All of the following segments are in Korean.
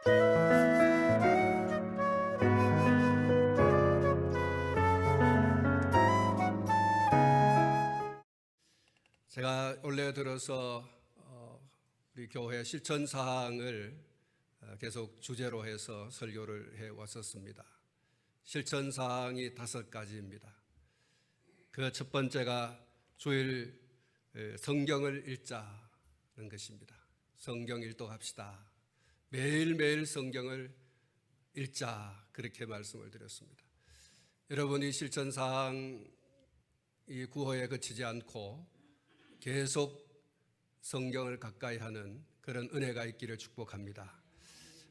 제가 올해 들어서 우리 교회 실천 사항을 계속 주제로 해서 설교를 해 왔었습니다. 실천 사항이 5가지입니다. 그 첫 번째가 주일 성경을 읽자는 것입니다. 성경 읽도합시다. 매일매일 성경을 읽자, 그렇게 말씀을 드렸습니다. 여러분이 실천 사항 이 구호에 그치지 않고 계속 성경을 가까이 하는 그런 은혜가 있기를 축복합니다.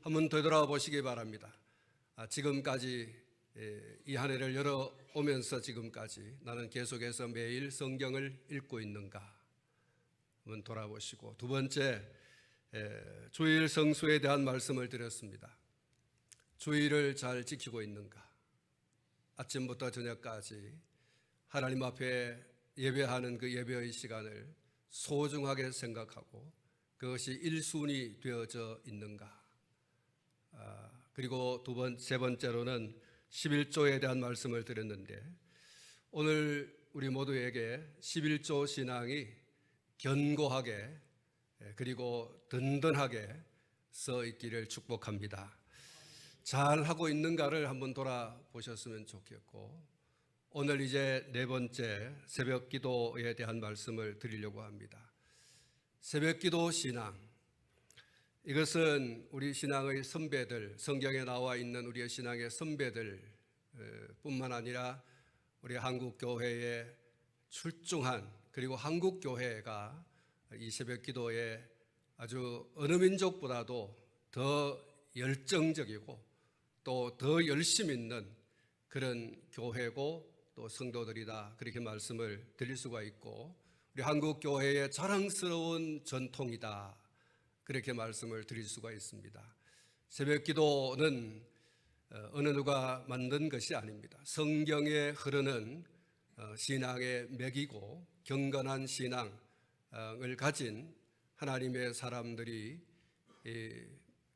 한번 되돌아보시기 바랍니다. 지금까지 이 한 해를 열어오면서 지금까지 나는 계속해서 매일 성경을 읽고 있는가 한번 돌아보시고, 두 번째, 주일 성수에 대한 말씀을 드렸습니다. 주일을 잘 지키고 있는가? 아침부터 저녁까지 하나님 앞에 예배하는 그 예배의 시간을 소중하게 생각하고 그것이 1순위 되어져 있는가? 그리고 세 번째로는 11조에 대한 말씀을 드렸는데, 오늘 우리 모두에게 11조 신앙이 견고하게 그리고 든든하게 써 있기를 축복합니다. 잘 하고 있는가를 한번 돌아보셨으면 좋겠고, 오늘 이제 4번째 새벽 기도에 대한 말씀을 드리려고 합니다. 새벽 기도 신앙, 이것은 우리 신앙의 선배들, 성경에 나와 있는 우리의 신앙의 선배들 뿐만 아니라 우리 한국 교회에 출중한, 그리고 한국 교회가 이 새벽 기도에 아주 어느 민족보다도 더 열정적이고 또 더 열심 있는 그런 교회고 또 성도들이다, 그렇게 말씀을 드릴 수가 있고, 우리 한국 교회의 자랑스러운 전통이다, 그렇게 말씀을 드릴 수가 있습니다. 새벽 기도는 어느 누가 만든 것이 아닙니다. 성경에 흐르는 신앙의 맥이고 경건한 신앙을 가진 하나님의 사람들이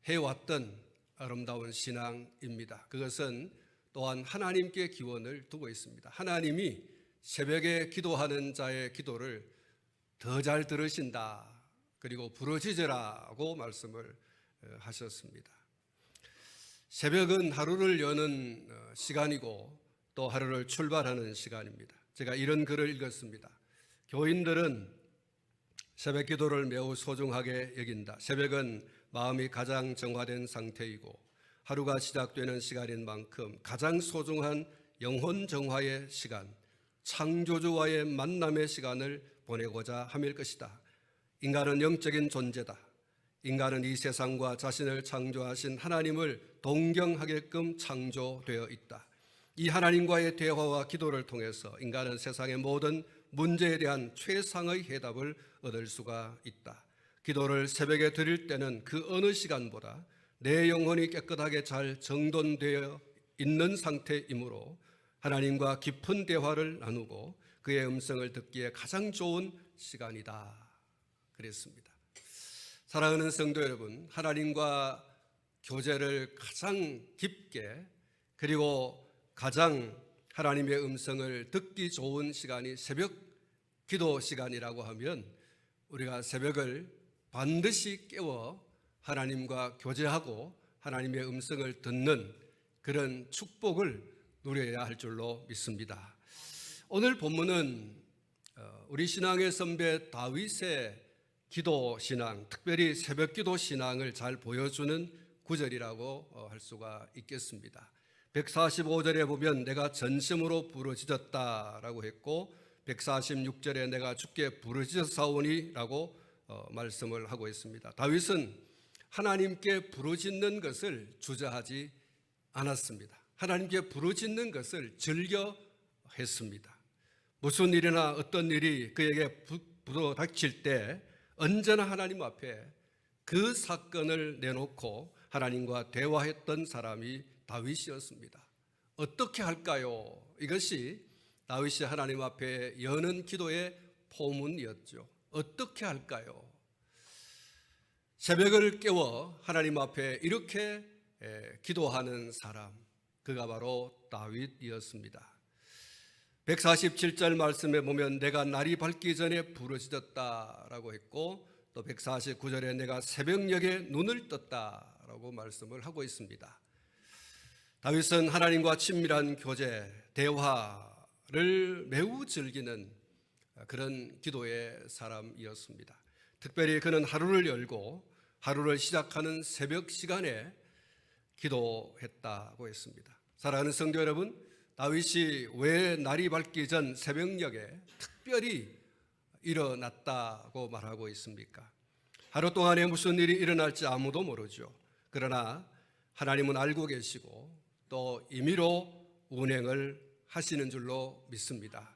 해왔던 아름다운 신앙입니다. 그것은 또한 하나님께 기원을 두고 있습니다. 하나님이 새벽에 기도하는 자의 기도를 더 잘 들으신다, 그리고 부르짖으라고 말씀을 하셨습니다. 새벽은 하루를 여는 시간이고 또 하루를 출발하는 시간입니다. 제가 이런 글을 읽었습니다. 교인들은 새벽 기도를 매우 소중하게 여긴다. 새벽은 마음이 가장 정화된 상태이고 하루가 시작되는 시간인 만큼 가장 소중한 영혼 정화의 시간, 창조주와의 만남의 시간을 보내고자 함일 것이다. 인간은 영적인 존재다. 인간은 이 세상과 자신을 창조하신 하나님을 동경하게끔 창조되어 있다. 이 하나님과의 대화와 기도를 통해서 인간은 세상의 모든 문제에 대한 최상의 해답을 얻을 수가 있다. 기도를 새벽에 드릴 때는 그 어느 시간보다 내 영혼이 깨끗하게 잘 정돈되어 있는 상태이므로 하나님과 깊은 대화를 나누고 그의 음성을 듣기에 가장 좋은 시간이다, 그랬습니다. 사랑하는 성도 여러분, 하나님과 교제를 가장 깊게 그리고 가장 하나님의 음성을 듣기 좋은 시간이 새벽 기도 시간이라고 하면, 우리가 새벽을 반드시 깨워 하나님과 교제하고 하나님의 음성을 듣는 그런 축복을 누려야 할 줄로 믿습니다. 오늘 본문은 우리 신앙의 선배 다윗의 기도 신앙, 특별히 새벽 기도 신앙을 잘 보여주는 구절이라고 할 수가 있겠습니다. 145절에 보면 내가 전심으로 부르짖었다라고 했고, 146절에 내가 주께 부르짖었사오니라고 말씀을 하고 있습니다. 다윗은 하나님께 부르짖는 것을 주저하지 않았습니다. 하나님께 부르짖는 것을 즐겨 했습니다. 무슨 일이나 어떤 일이 그에게 부닥칠 때 언제나 하나님 앞에 그 사건을 내놓고 하나님과 대화했던 사람이 다윗이었습니다. 어떻게 할까요? 이것이 다윗이 하나님 앞에 여는 기도의 포문이었죠. 어떻게 할까요? 새벽을 깨워 하나님 앞에 이렇게 기도하는 사람, 그가 바로 다윗이었습니다. 147절 말씀에 보면 내가 날이 밝기 전에 부르짖었다라고 했고, 또 149절에 내가 새벽녘에 눈을 떴다라고 말씀을 하고 있습니다. 다윗은 하나님과 친밀한 교제, 대화를 매우 즐기는 그런 기도의 사람이었습니다. 특별히 그는 하루를 열고 하루를 시작하는 새벽 시간에 기도했다고 했습니다. 사랑하는 성도 여러분, 다윗이 왜 날이 밝기 전 새벽녘에 특별히 일어났다고 말하고 있습니까? 하루 동안에 무슨 일이 일어날지 아무도 모르죠. 그러나 하나님은 알고 계시고 또 임의로 운행을 하시는 줄로 믿습니다.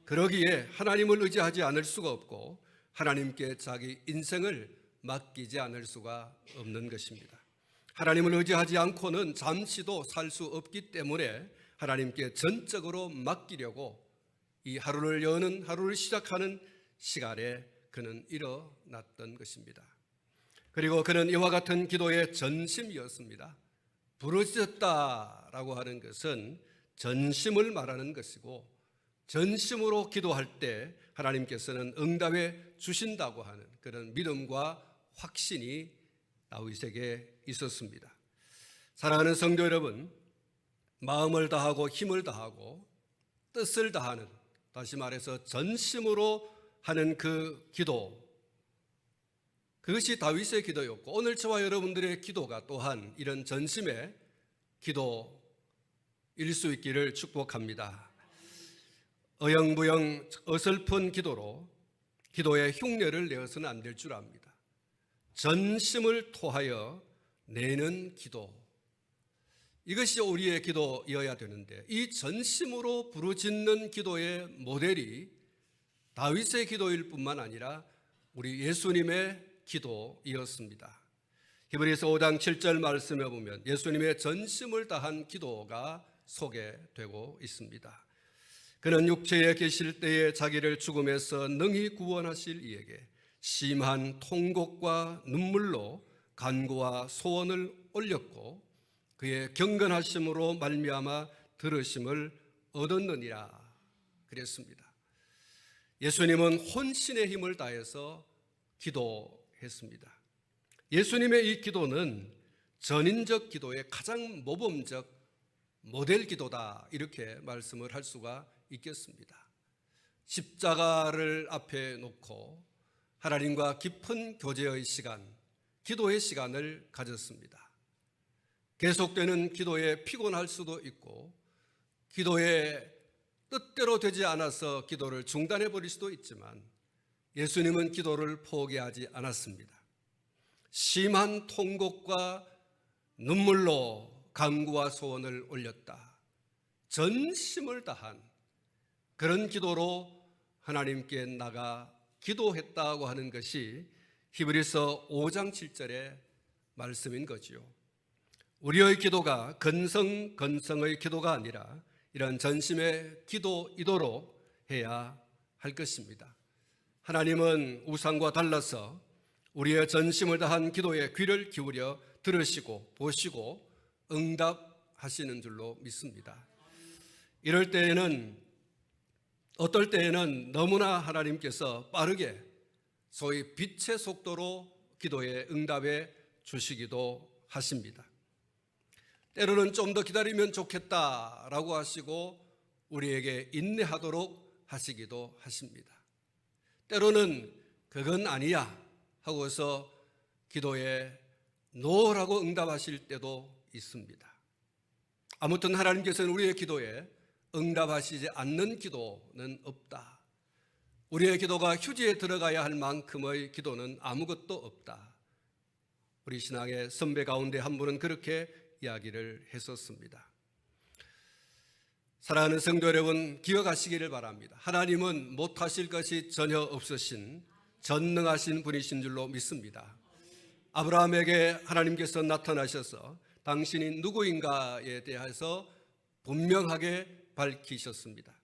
그러기에 하나님을 의지하지 않을 수가 없고 하나님께 자기 인생을 맡기지 않을 수가 없는 것입니다. 하나님을 의지하지 않고는 잠시도 살 수 없기 때문에 하나님께 전적으로 맡기려고 이 하루를 여는, 하루를 시작하는 시간에 그는 일어났던 것입니다. 그리고 그는 이와 같은 기도의 전심이었습니다. 부르짖었다라고 하는 것은 전심을 말하는 것이고, 전심으로 기도할 때 하나님께서는 응답해 주신다고 하는 그런 믿음과 확신이 다윗에게 있었습니다. 사랑하는 성도 여러분, 마음을 다하고 힘을 다하고 뜻을 다하는, 다시 말해서 전심으로 하는 그 기도, 그것이 다윗의 기도였고 오늘 저와 여러분들의 기도가 또한 이런 전심의 기도일 수 있기를 축복합니다. 어영부영 어설픈 기도로 기도의 흉내를 내어서는 안 될 줄 압니다. 전심을 토하여 내는 기도, 이것이 우리의 기도여야 되는데, 이 전심으로 부르짖는 기도의 모델이 다윗의 기도일 뿐만 아니라 우리 예수님의 기도이었습니다. 히브리서 5장 7절 말씀에 보면 예수님의 전심을 다한 기도가 소개되고 있습니다. 그는 육체에 계실 때에 자기를 죽음에서 능히 구원하실 이에게 심한 통곡과 눈물로 간구와 소원을 올렸고 그의 경건하심으로 말미암아 들으심을 얻었느니라 그랬습니다. 예수님은 혼신의 힘을 다해서 기도했습니다. 예수님의 이 기도는 전인적 기도의 가장 모범적 모델 기도다, 이렇게 말씀을 할 수가 있겠습니다. 십자가를 앞에 놓고 하나님과 깊은 교제의 시간, 기도의 시간을 가졌습니다. 계속되는 기도에 피곤할 수도 있고 기도에 뜻대로 되지 않아서 기도를 중단해 버릴 수도 있지만 예수님은 기도를 포기하지 않았습니다. 심한 통곡과 눈물로 간구와 소원을 올렸다. 전심을 다한 그런 기도로 하나님께 나가 기도했다고 하는 것이 히브리서 5장 7절의 말씀인 거지요. 우리의 기도가 건성의 기도가 아니라 이런 전심의 기도이도록 해야 할 것입니다. 하나님은 우상과 달라서 우리의 전심을 다한 기도에 귀를 기울여 들으시고 보시고 응답하시는 줄로 믿습니다. 이럴 때에는, 어떨 때에는 너무나 하나님께서 빠르게 소위 빛의 속도로 기도에 응답해 주시기도 하십니다. 때로는 좀 더 기다리면 좋겠다라고 하시고 우리에게 인내하도록 하시기도 하십니다. 때로는 그건 아니야 하고서 기도에 노라고 응답하실 때도 있습니다. 아무튼 하나님께서는 우리의 기도에 응답하시지 않는 기도는 없다. 우리의 기도가 휴지에 들어가야 할 만큼의 기도는 아무것도 없다. 우리 신앙의 선배 가운데 한 분은 그렇게 이야기를 했었습니다. 사랑하는 성도 여러분, 기억하시기를 바랍니다. 하나님은 못하실 것이 전혀 없으신 전능하신 분이신 줄로 믿습니다. 아브라함에게 하나님께서 나타나셔서 당신이 누구인가에 대해서 분명하게 밝히셨습니다.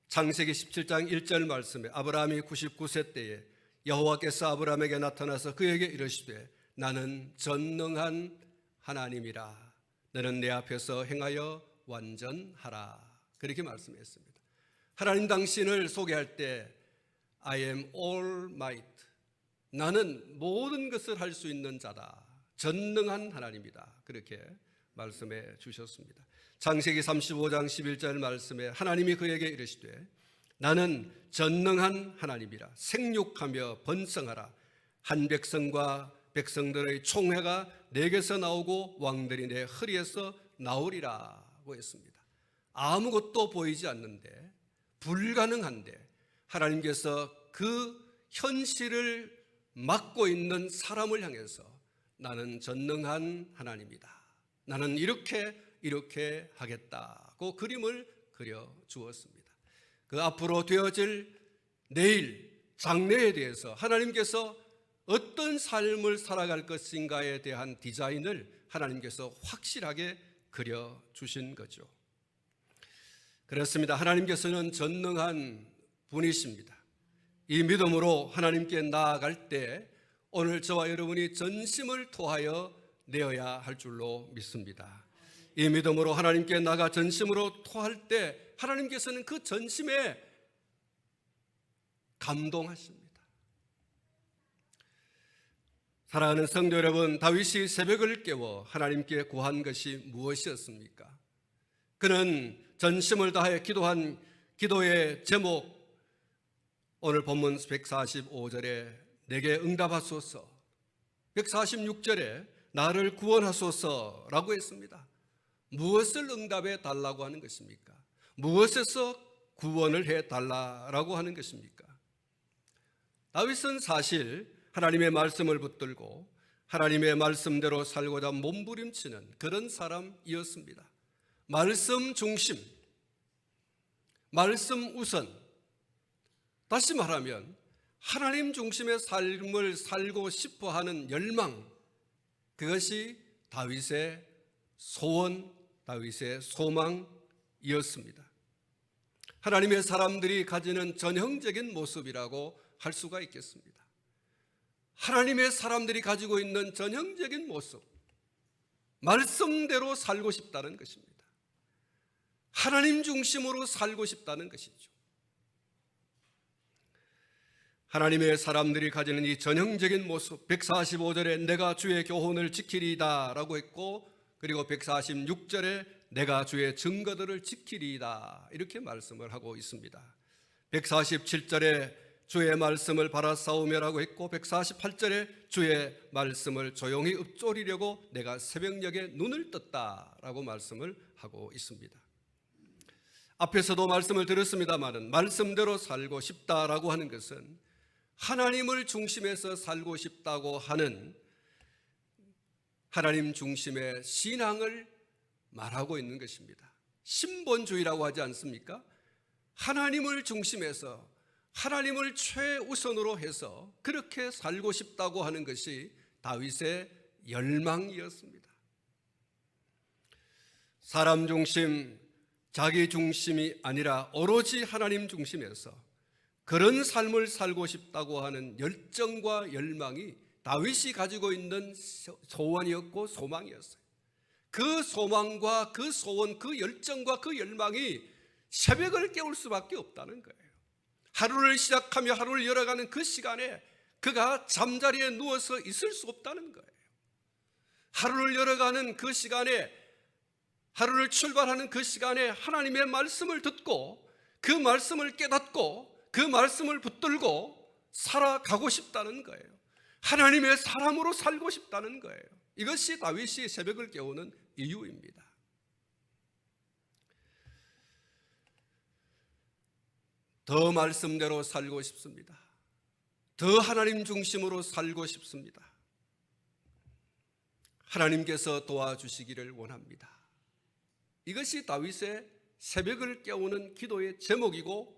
창세기 17장 1절 말씀에 아브라함이 99세 때에 여호와께서 아브라함에게 나타나서 그에게 이르시되 나는 전능한 하나님이라. 너는 내 앞에서 행하여 완전하라. 그렇게 말씀했습니다. 하나님 당신을 소개할 때 I am almighty. 나는 모든 것을 할 수 있는 자다. 전능한 하나님이다. 그렇게 말씀해 주셨습니다. 창세기 35장 11절 말씀에 하나님이 그에게 이르시되 나는 전능한 하나님이라. 생육하며 번성하라. 한 백성과 백성들의 총회가 내게서 나오고 왕들이 내 허리에서 나오리라고 했습니다. 아무것도 보이지 않는데, 불가능한데 하나님께서 그 현실을 맡고 있는 사람을 향해서 나는 전능한 하나님이다. 나는 이렇게 하겠다고 그림을 그려 주었습니다. 그 앞으로 되어질 내일 장래에 대해서 하나님께서 어떤 삶을 살아갈 것인가에 대한 디자인을 하나님께서 확실하게 그려 주신 거죠. 그렇습니다. 하나님께서는 전능한 분이십니다. 이 믿음으로 하나님께 나아갈 때 오늘 저와 여러분이 전심을 토하여 내어야 할 줄로 믿습니다. 이 믿음으로 하나님께 나가 전심으로 토할 때 하나님께서는 그 전심에 감동하십니다. 사랑하는 성도 여러분, 다윗이 새벽을 깨워 하나님께 구한 것이 무엇이었습니까? 그는 전심을 다해 기도한 기도의 제목, 오늘 본문 145절에 내게 응답하소서, 146절에 나를 구원하소서라고 했습니다. 무엇을 응답해 달라고 하는 것입니까? 무엇에서 구원을 해 달라고 하는 것입니까? 다윗은 사실 하나님의 말씀을 붙들고 하나님의 말씀대로 살고자 몸부림치는 그런 사람이었습니다. 말씀 중심, 말씀 우선, 다시 말하면 하나님 중심의 삶을 살고 싶어하는 열망, 그것이 다윗의 소원, 다윗의 소망이었습니다. 하나님의 사람들이 가지는 전형적인 모습이라고 할 수가 있겠습니다. 하나님의 사람들이 가지고 있는 전형적인 모습, 말씀대로 살고 싶다는 것입니다. 하나님 중심으로 살고 싶다는 것이죠. 하나님의 사람들이 가지는 이 전형적인 모습, 145절에 내가 주의 교훈을 지키리이다 라고 했고, 그리고 146절에 내가 주의 증거들을 지키리이다 이렇게 말씀을 하고 있습니다. 147절에 주의 말씀을 바라싸우며라고 했고, 148절에 주의 말씀을 조용히 읊조리려고 내가 새벽녘에 눈을 떴다라고 말씀을 하고 있습니다. 앞에서도 말씀을 드렸습니다마는 말씀대로 살고 싶다라고 하는 것은 하나님을 중심에서 살고 싶다고 하는 하나님 중심의 신앙을 말하고 있는 것입니다. 신본주의라고 하지 않습니까? 하나님을 중심에서 하나님을 최우선으로 해서 그렇게 살고 싶다고 하는 것이 다윗의 열망이었습니다. 사람 중심, 자기 중심이 아니라 오로지 하나님 중심에서 그런 삶을 살고 싶다고 하는 열정과 열망이 다윗이 가지고 있는 소원이었고 소망이었어요. 그 소망과 그 소원, 그 열정과 그 열망이 새벽을 깨울 수밖에 없다는 거예요. 하루를 시작하며 하루를 열어가는 그 시간에 그가 잠자리에 누워서 있을 수 없다는 거예요. 하루를 열어가는 그 시간에, 하루를 출발하는 그 시간에 하나님의 말씀을 듣고 그 말씀을 깨닫고 그 말씀을 붙들고 살아가고 싶다는 거예요. 하나님의 사람으로 살고 싶다는 거예요. 이것이 다윗이 새벽을 깨우는 이유입니다. 더 말씀대로 살고 싶습니다. 더 하나님 중심으로 살고 싶습니다. 하나님께서 도와주시기를 원합니다. 이것이 다윗의 새벽을 깨우는 기도의 제목이고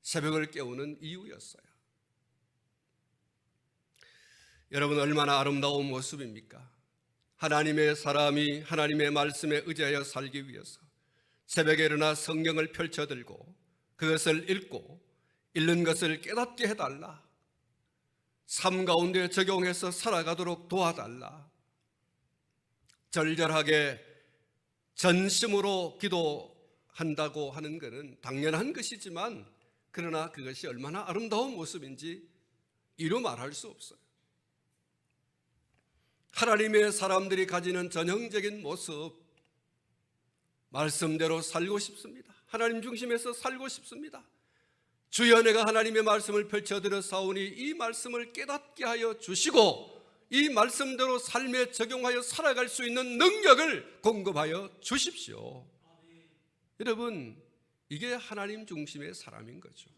새벽을 깨우는 이유였어요. 여러분, 얼마나 아름다운 모습입니까? 하나님의 사람이 하나님의 말씀에 의지하여 살기 위해서 새벽에 일어나 성경을 펼쳐들고 그것을 읽고 읽는 것을 깨닫게 해달라. 삶 가운데 적용해서 살아가도록 도와달라. 절절하게 전심으로 기도한다고 하는 것은 당연한 것이지만, 그러나 그것이 얼마나 아름다운 모습인지 이루 말할 수 없어요. 하나님의 사람들이 가지는 전형적인 모습, 말씀대로 살고 싶습니다. 하나님 중심에서 살고 싶습니다. 주여, 내가 하나님의 말씀을 펼쳐드려 사오니 이 말씀을 깨닫게 하여 주시고 이 말씀대로 삶에 적용하여 살아갈 수 있는 능력을 공급하여 주십시오. 여러분, 이게 하나님 중심의 사람인 거죠.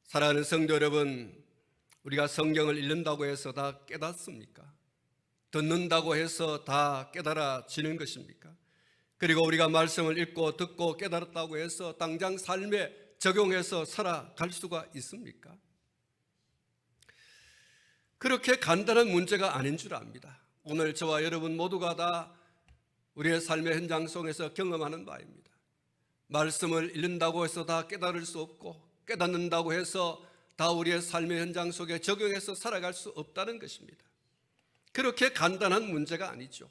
사랑하는 성도 여러분, 우리가 성경을 읽는다고 해서 다 깨닫습니까? 듣는다고 해서 다 깨달아지는 것입니까? 그리고 우리가 말씀을 읽고 듣고 깨달았다고 해서 당장 삶에 적용해서 살아갈 수가 있습니까? 그렇게 간단한 문제가 아닌 줄 압니다. 오늘 저와 여러분 모두가 다 우리의 삶의 현장 속에서 경험하는 바입니다. 말씀을 읽는다고 해서 다 깨달을 수 없고, 깨닫는다고 해서 다 우리의 삶의 현장 속에 적용해서 살아갈 수 없다는 것입니다. 그렇게 간단한 문제가 아니죠.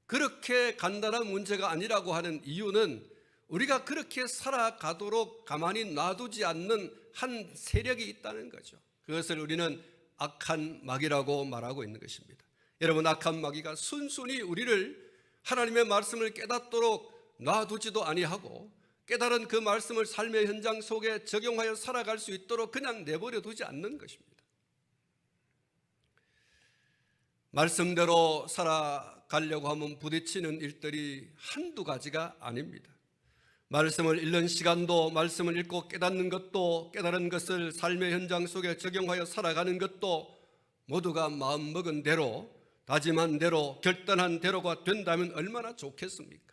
그렇게 간단한 문제가 아니라고 하는 이유는 우리가 그렇게 살아가도록 가만히 놔두지 않는 한 세력이 있다는 거죠. 그것을 우리는 악한 마귀라고 말하고 있는 것입니다. 여러분, 악한 마귀가 순순히 우리를 하나님의 말씀을 깨닫도록 놔두지도 아니하고, 깨달은 그 말씀을 삶의 현장 속에 적용하여 살아갈 수 있도록 그냥 내버려 두지 않는 것입니다. 말씀대로 살아가려고 하면 부딪히는 일들이 한두 가지가 아닙니다. 말씀을 읽는 시간도, 말씀을 읽고 깨닫는 것도, 깨달은 것을 삶의 현장 속에 적용하여 살아가는 것도 모두가 마음먹은 대로, 다짐한 대로, 결단한 대로가 된다면 얼마나 좋겠습니까?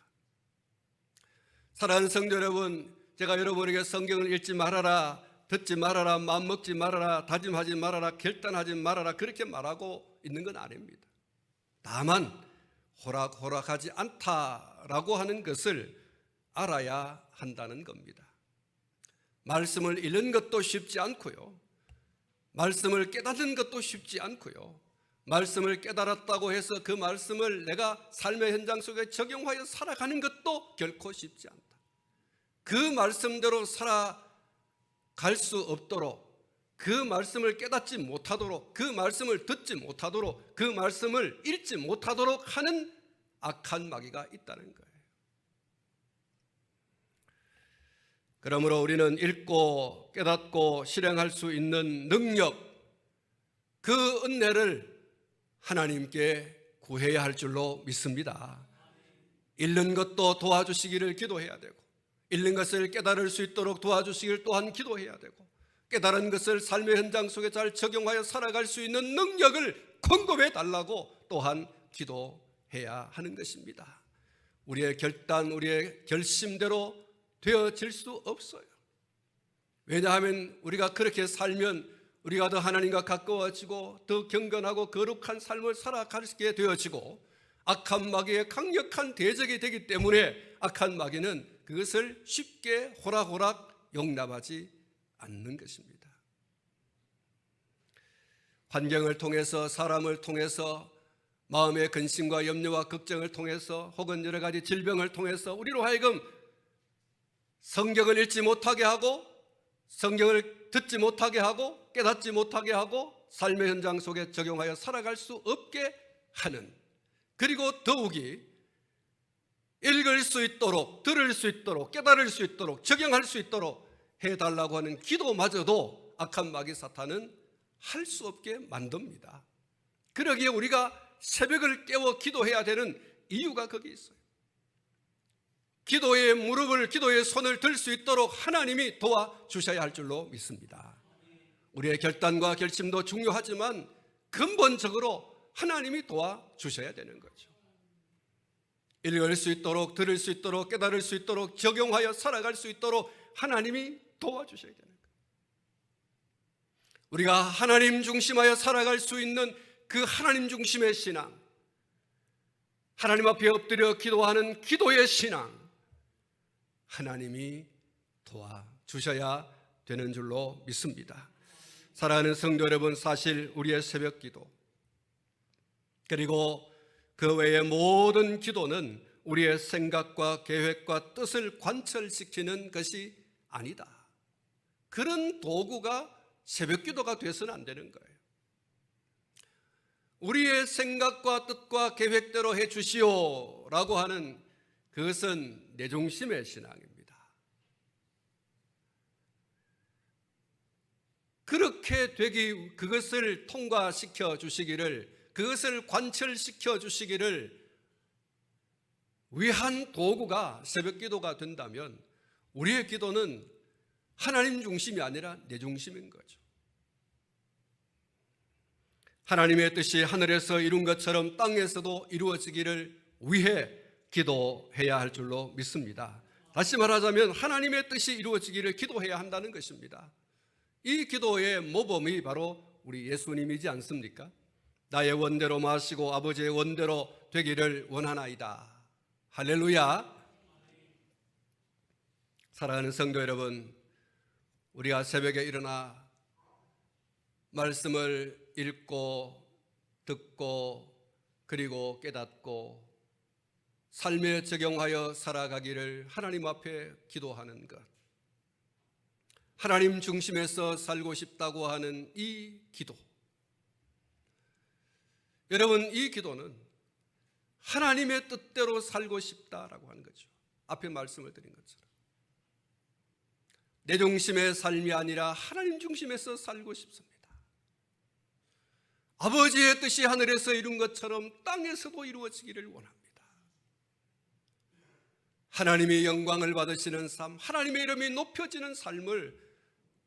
사랑하는 성도 여러분, 제가 여러분에게 성경을 읽지 말아라, 듣지 말아라, 마음먹지 말아라, 다짐하지 말아라, 결단하지 말아라 그렇게 말하고 있는 건 아닙니다. 다만 호락호락하지 않다라고 하는 것을 알아야 한다는 겁니다. 말씀을 읽는 것도 쉽지 않고요, 말씀을 깨닫는 것도 쉽지 않고요, 말씀을 깨달았다고 해서 그 말씀을 내가 삶의 현장 속에 적용하여 살아가는 것도 결코 쉽지 않다. 그 말씀대로 살아갈 수 없도록, 그 말씀을 깨닫지 못하도록, 그 말씀을 듣지 못하도록, 그 말씀을 읽지 못하도록 하는 악한 마귀가 있다는 거예요. 그러므로 우리는 읽고 깨닫고 실행할 수 있는 능력, 그 은혜를 하나님께 구해야 할 줄로 믿습니다. 읽는 것도 도와주시기를 기도해야 되고, 읽는 것을 깨달을 수 있도록 도와주시기를 또한 기도해야 되고, 깨달은 것을 삶의 현장 속에 잘 적용하여 살아갈 수 있는 능력을 공급해 달라고 또한 기도해야 하는 것입니다. 우리의 결단, 우리의 결심대로 되어질 수 없어요. 왜냐하면 우리가 그렇게 살면 우리가 더 하나님과 가까워지고 더 경건하고 거룩한 삶을 살아가게 되어지고, 악한 마귀의 강력한 대적이 되기 때문에 악한 마귀는 그것을 쉽게 호락호락 용납하지 않는 것입니다. 환경을 통해서, 사람을 통해서, 마음의 근심과 염려와 걱정을 통해서, 혹은 여러 가지 질병을 통해서 우리로 하여금 성경을 읽지 못하게 하고, 성경을 듣지 못하게 하고, 깨닫지 못하게 하고, 삶의 현장 속에 적용하여 살아갈 수 없게 하는, 그리고 더욱이 읽을 수 있도록, 들을 수 있도록, 깨달을 수 있도록, 적용할 수 있도록 해달라고 하는 기도마저도 악한 마귀 사탄은 할 수 없게 만듭니다. 그러기에 우리가 새벽을 깨워 기도해야 되는 이유가 거기 있어요. 기도의 무릎을, 기도의 손을 들 수 있도록 하나님이 도와주셔야 할 줄로 믿습니다. 우리의 결단과 결심도 중요하지만 근본적으로 하나님이 도와주셔야 되는 거죠. 읽을 수 있도록, 들을 수 있도록, 깨달을 수 있도록, 적용하여 살아갈 수 있도록 하나님이 도와주셔야 되는 거예요. 우리가 하나님 중심하여 살아갈 수 있는 그 하나님 중심의 신앙, 하나님 앞에 엎드려 기도하는 기도의 신앙, 하나님이 도와주셔야 되는 줄로 믿습니다. 사랑하는 성도 여러분, 사실 우리의 새벽 기도 그리고 그 외의 모든 기도는 우리의 생각과 계획과 뜻을 관철시키는 것이 아니다. 그런 도구가 새벽 기도가 돼서는 안 되는 거예요. 우리의 생각과 뜻과 계획대로 해 주시오라고 하는 그것은 내 중심의 신앙입니다. 그렇게 되기, 그것을 통과시켜 주시기를, 그것을 관철시켜 주시기를 위한 도구가 새벽 기도가 된다면 우리의 기도는 하나님 중심이 아니라 내 중심인 거죠. 하나님의 뜻이 하늘에서 이룬 것처럼 땅에서도 이루어지기를 위해 기도해야 할 줄로 믿습니다. 다시 말하자면 하나님의 뜻이 이루어지기를 기도해야 한다는 것입니다. 이 기도의 모범이 바로 우리 예수님이지 않습니까? 나의 원대로 마시고 아버지의 원대로 되기를 원하나이다. 할렐루야. 사랑하는 성도 여러분, 우리가 새벽에 일어나 말씀을 읽고 듣고 그리고 깨닫고 삶에 적용하여 살아가기를 하나님 앞에 기도하는 것, 하나님 중심에서 살고 싶다고 하는 이 기도, 여러분, 이 기도는 하나님의 뜻대로 살고 싶다라고 하는 거죠. 앞에 말씀을 드린 것처럼 내 중심의 삶이 아니라 하나님 중심에서 살고 싶습니다. 아버지의 뜻이 하늘에서 이룬 것처럼 땅에서도 이루어지기를 원합니다. 하나님의 영광을 받으시는 삶, 하나님의 이름이 높여지는 삶을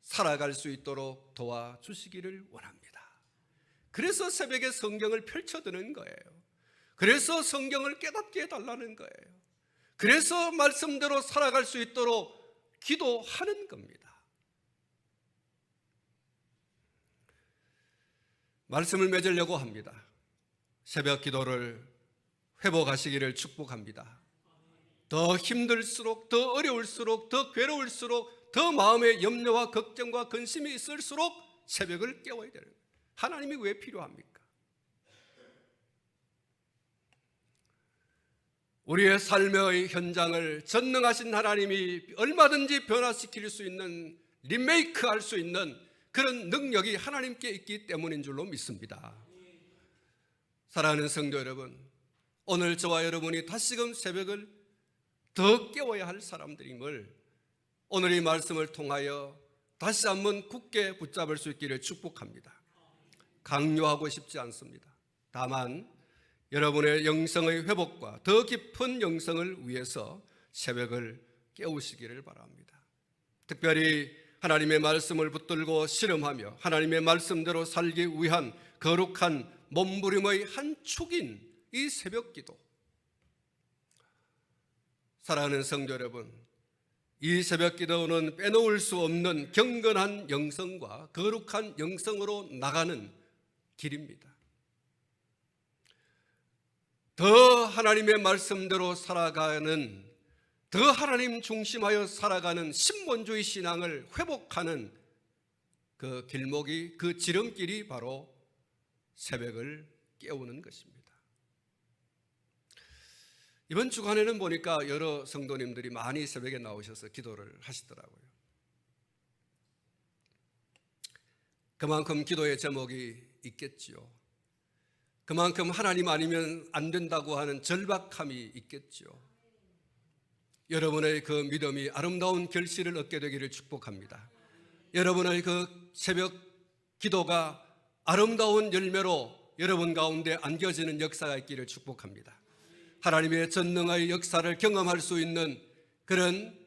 살아갈 수 있도록 도와주시기를 원합니다. 그래서 새벽에 성경을 펼쳐드는 거예요. 그래서 성경을 깨닫게 해달라는 거예요. 그래서 말씀대로 살아갈 수 있도록 기도하는 겁니다. 말씀을 맺으려고 합니다. 새벽 기도를 회복하시기를 축복합니다. 더 힘들수록, 더 어려울수록, 더 괴로울수록, 더 마음에 염려와 걱정과 근심이 있을수록 새벽을 깨워야 되는 거예요. 하나님이 왜 필요합니까? 우리의 삶의 현장을 전능하신 하나님이 얼마든지 변화시킬 수 있는, 리메이크할 수 있는 그런 능력이 하나님께 있기 때문인 줄로 믿습니다. 사랑하는 성도 여러분, 오늘 저와 여러분이 다시금 새벽을 더 깨워야 할 사람들임을 오늘 이 말씀을 통하여 다시 한번 굳게 붙잡을 수 있기를 축복합니다. 강요하고 싶지 않습니다. 다만 여러분의 영성의 회복과 더 깊은 영성을 위해서 새벽을 깨우시기를 바랍니다. 특별히 하나님의 말씀을 붙들고 실험하며 하나님의 말씀대로 살기 위한 거룩한 몸부림의 한 축인 이 새벽 기도. 사랑하는 성도 여러분, 이 새벽 기도는 빼놓을 수 없는 경건한 영성과 거룩한 영성으로 나가는 길입니다. 더 하나님의 말씀대로 살아가는, 더 하나님 중심하여 살아가는 신본주의 신앙을 회복하는 그 길목이, 그 지름길이 바로 새벽을 깨우는 것입니다. 이번 주간에는 보니까 여러 성도님들이 많이 새벽에 나오셔서 기도를 하시더라고요. 그만큼 기도의 제목이 있겠지요. 그만큼 하나님 아니면 안 된다고 하는 절박함이 있겠지요. 여러분의 그 믿음이 아름다운 결실을 얻게 되기를 축복합니다. 여러분의 그 새벽 기도가 아름다운 열매로 여러분 가운데 안겨지는 역사가 있기를 축복합니다. 하나님의 전능의 역사를 경험할 수 있는 그런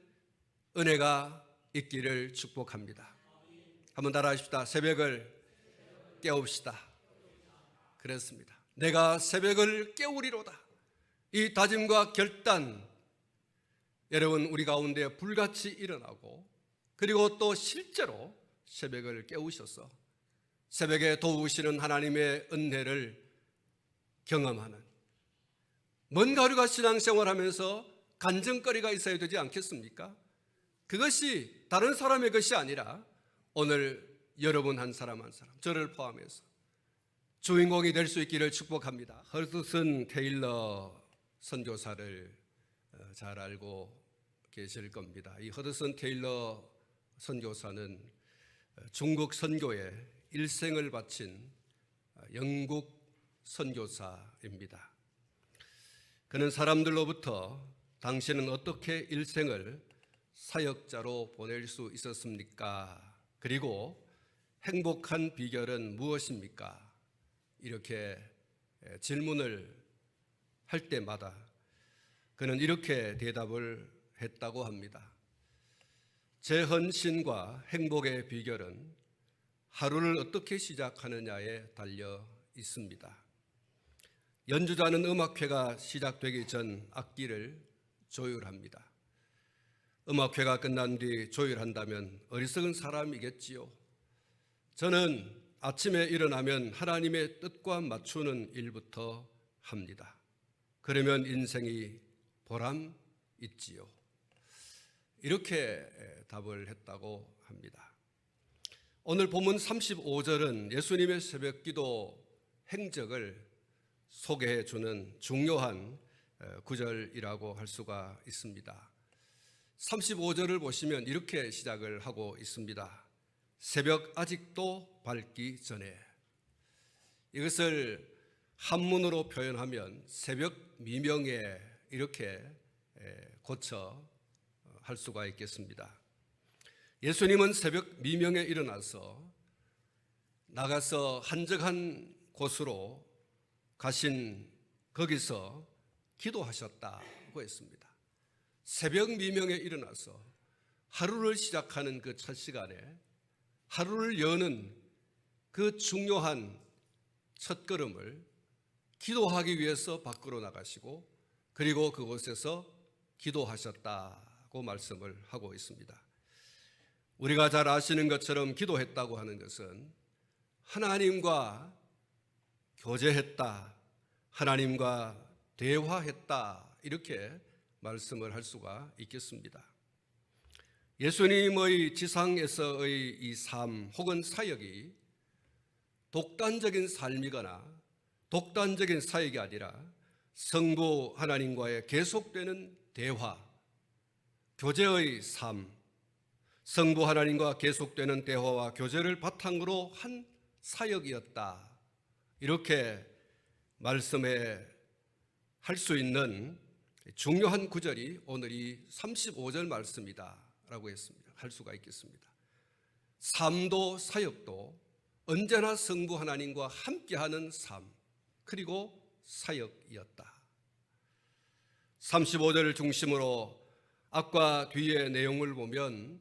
은혜가 있기를 축복합니다. 한번 따라하십시다. 새벽을 깨웁시다. 그렇습니다. 내가 새벽을 깨우리로다. 이 다짐과 결단, 여러분 우리 가운데 불같이 일어나고, 그리고 또 실제로 새벽을 깨우셔서 새벽에 도우시는 하나님의 은혜를 경험하는, 뭔가 우리가 신앙생활하면서 간증거리가 있어야 되지 않겠습니까? 그것이 다른 사람의 것이 아니라 오늘 여러분 한 사람 한 사람, 저를 포함해서 주인공이 될 수 있기를 축복합니다. 허드슨 테일러 선교사를 잘 알고 계실 겁니다. 이 허드슨 테일러 선교사는 중국 선교에 일생을 바친 영국 선교사입니다. 그는 사람들로부터 당신은 어떻게 일생을 사역자로 보낼 수 있었습니까? 그리고 행복한 비결은 무엇입니까? 이렇게 질문을 할 때마다 그는 이렇게 대답을 했다고 합니다. 제 헌신과 행복의 비결은 하루를 어떻게 시작하느냐에 달려 있습니다. 연주자는 음악회가 시작되기 전 악기를 조율합니다. 음악회가 끝난 뒤 조율한다면 어리석은 사람이겠지요. 저는 아침에 일어나면 하나님의 뜻과 맞추는 일부터 합니다. 그러면 인생이 보람 있지요. 이렇게 답을 했다고 합니다. 오늘 본문 35절은 예수님의 새벽기도 행적을 소개해 주는 중요한 구절이라고 할 수가 있습니다. 35절을 보시면 이렇게 시작을 하고 있습니다. 새벽 아직도 밝기 전에. 이것을 한문으로 표현하면 새벽 미명에 이렇게 고쳐 할 수가 있겠습니다. 예수님은 새벽 미명에 일어나서 나가서 한적한 곳으로 가신 거기서 기도하셨다고 했습니다. 새벽 미명에 일어나서 하루를 시작하는 그 첫 시간에 하루를 여는 그 중요한 첫걸음을 기도하기 위해서 밖으로 나가시고 그리고 그곳에서 기도하셨다고 말씀을 하고 있습니다. 우리가 잘 아시는 것처럼 기도했다고 하는 것은 하나님과 교제했다, 하나님과 대화했다 이렇게 말씀을 할 수가 있겠습니다. 예수님의 지상에서의 이 삶 혹은 사역이 독단적인 삶이거나 독단적인 사역이 아니라 성부 하나님과의 계속되는 대화, 교제의 삶, 성부 하나님과 계속되는 대화와 교제를 바탕으로 한 사역이었다. 이렇게 말씀에 할 수 있는 중요한 구절이 오늘 이 35절 말씀이다 라고 했습니다. 할 수가 있겠습니다. 삶도 사역도 언제나 성부 하나님과 함께하는 삶 그리고 사역이었다. 35절을 중심으로 앞과 뒤의 내용을 보면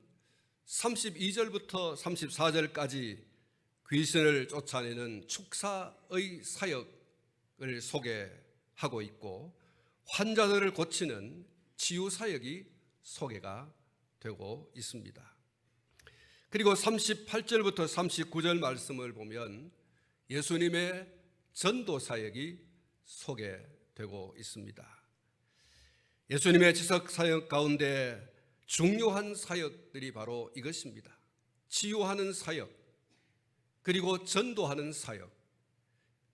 32절부터 34절까지 귀신을 쫓아내는 축사의 사역을 소개하고 있고 환자들을 고치는 치유 사역이 소개가 되고 있습니다. 그리고 38절부터 39절 말씀을 보면 예수님의 전도 사역이 소개되고 있습니다. 예수님의 지속 사역 가운데 중요한 사역들이 바로 이것입니다. 치유하는 사역, 그리고 전도하는 사역.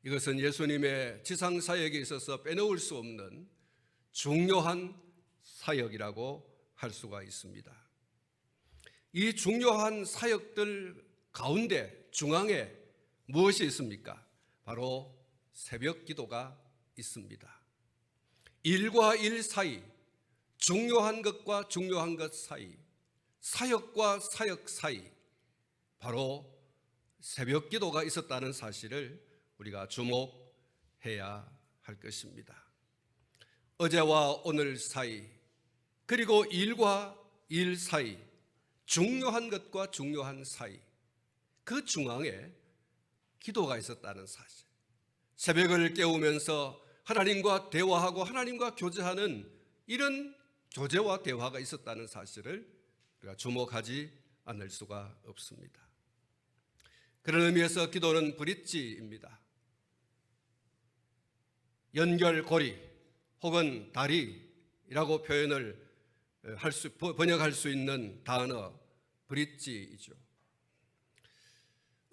이것은 예수님의 지상 사역에 있어서 빼놓을 수 없는 중요한 사역이라고 할 수가 있습니다. 이 중요한 사역들 가운데 중앙에 무엇이 있습니까? 바로 새벽 기도가 있습니다. 일과 일 사이, 중요한 것과 중요한 것 사이, 사역과 사역 사이, 바로 새벽 기도가 있었다는 사실을 우리가 주목해야 할 것입니다. 어제와 오늘 사이, 그리고 일과 일 사이, 중요한 것과 중요한 사이, 그 중앙에 기도가 있었다는 사실. 새벽을 깨우면서 하나님과 대화하고 하나님과 교제하는 이런 교제와 대화가 있었다는 사실을 우리가 주목하지 않을 수가 없습니다. 그런 의미에서 기도는 브릿지입니다. 연결고리 혹은 다리라고 표현을 번역할 수 있는 단어 브릿지이죠.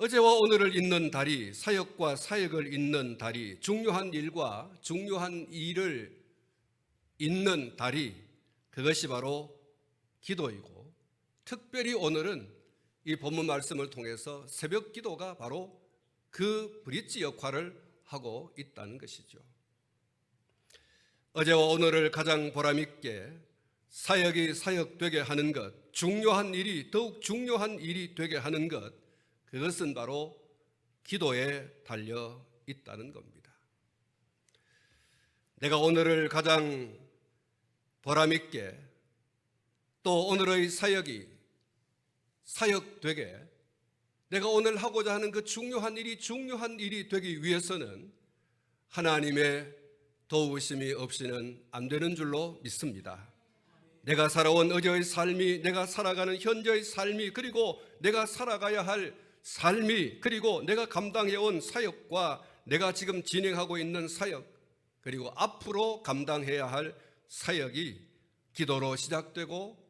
어제와 오늘을 잇는 다리, 사역과 사역을 잇는 다리, 중요한 일과 중요한 일을 잇는 다리, 그것이 바로 기도이고, 특별히 오늘은 이 본문 말씀을 통해서 새벽 기도가 바로 그 브릿지 역할을 하고 있다는 것이죠. 어제와 오늘을 가장 보람있게 사역이 사역되게 하는 것, 중요한 일이 더욱 중요한 일이 되게 하는 것, 그것은 바로 기도에 달려 있다는 겁니다. 내가 오늘을 가장 보람있게 또 오늘의 사역이 사역되게 내가 오늘 하고자 하는 그 중요한 일이 되기 위해서는 하나님의 도우심이 없이는 안 되는 줄로 믿습니다. 내가 살아온 어제의 삶이, 내가 살아가는 현재의 삶이, 그리고 내가 살아가야 할 삶이, 그리고 내가 감당해온 사역과 내가 지금 진행하고 있는 사역, 그리고 앞으로 감당해야 할 사역이 기도로 시작되고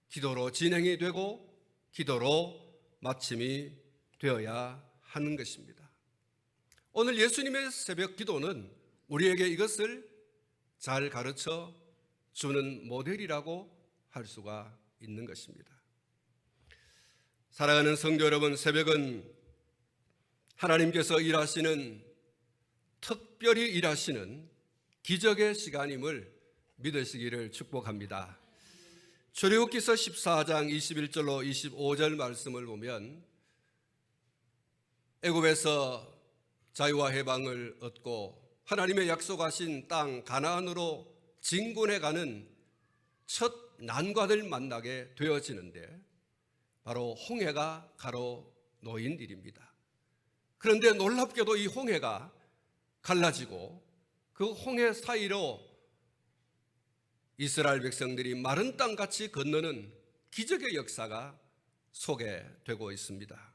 기도로 진행이 되고 기도로 마침이 되어야 하는 것입니다. 오늘 예수님의 새벽 기도는 우리에게 이것을 잘 가르쳐 주는 모델이라고 할 수가 있는 것입니다. 사랑하는 성도 여러분, 새벽은 하나님께서 일하시는, 특별히 일하시는 기적의 시간임을 믿으시기를 축복합니다. 출애굽기서 14장 21절로 25절 말씀을 보면 애굽에서 자유와 해방을 얻고 하나님의 약속하신 땅 가나안으로 진군해 가는 첫 난관을 만나게 되어지는데 바로 홍해가 가로놓인 일입니다. 그런데 놀랍게도 이 홍해가 갈라지고 그 홍해 사이로 이스라엘 백성들이 마른 땅같이 건너는 기적의 역사가 소개되고 있습니다.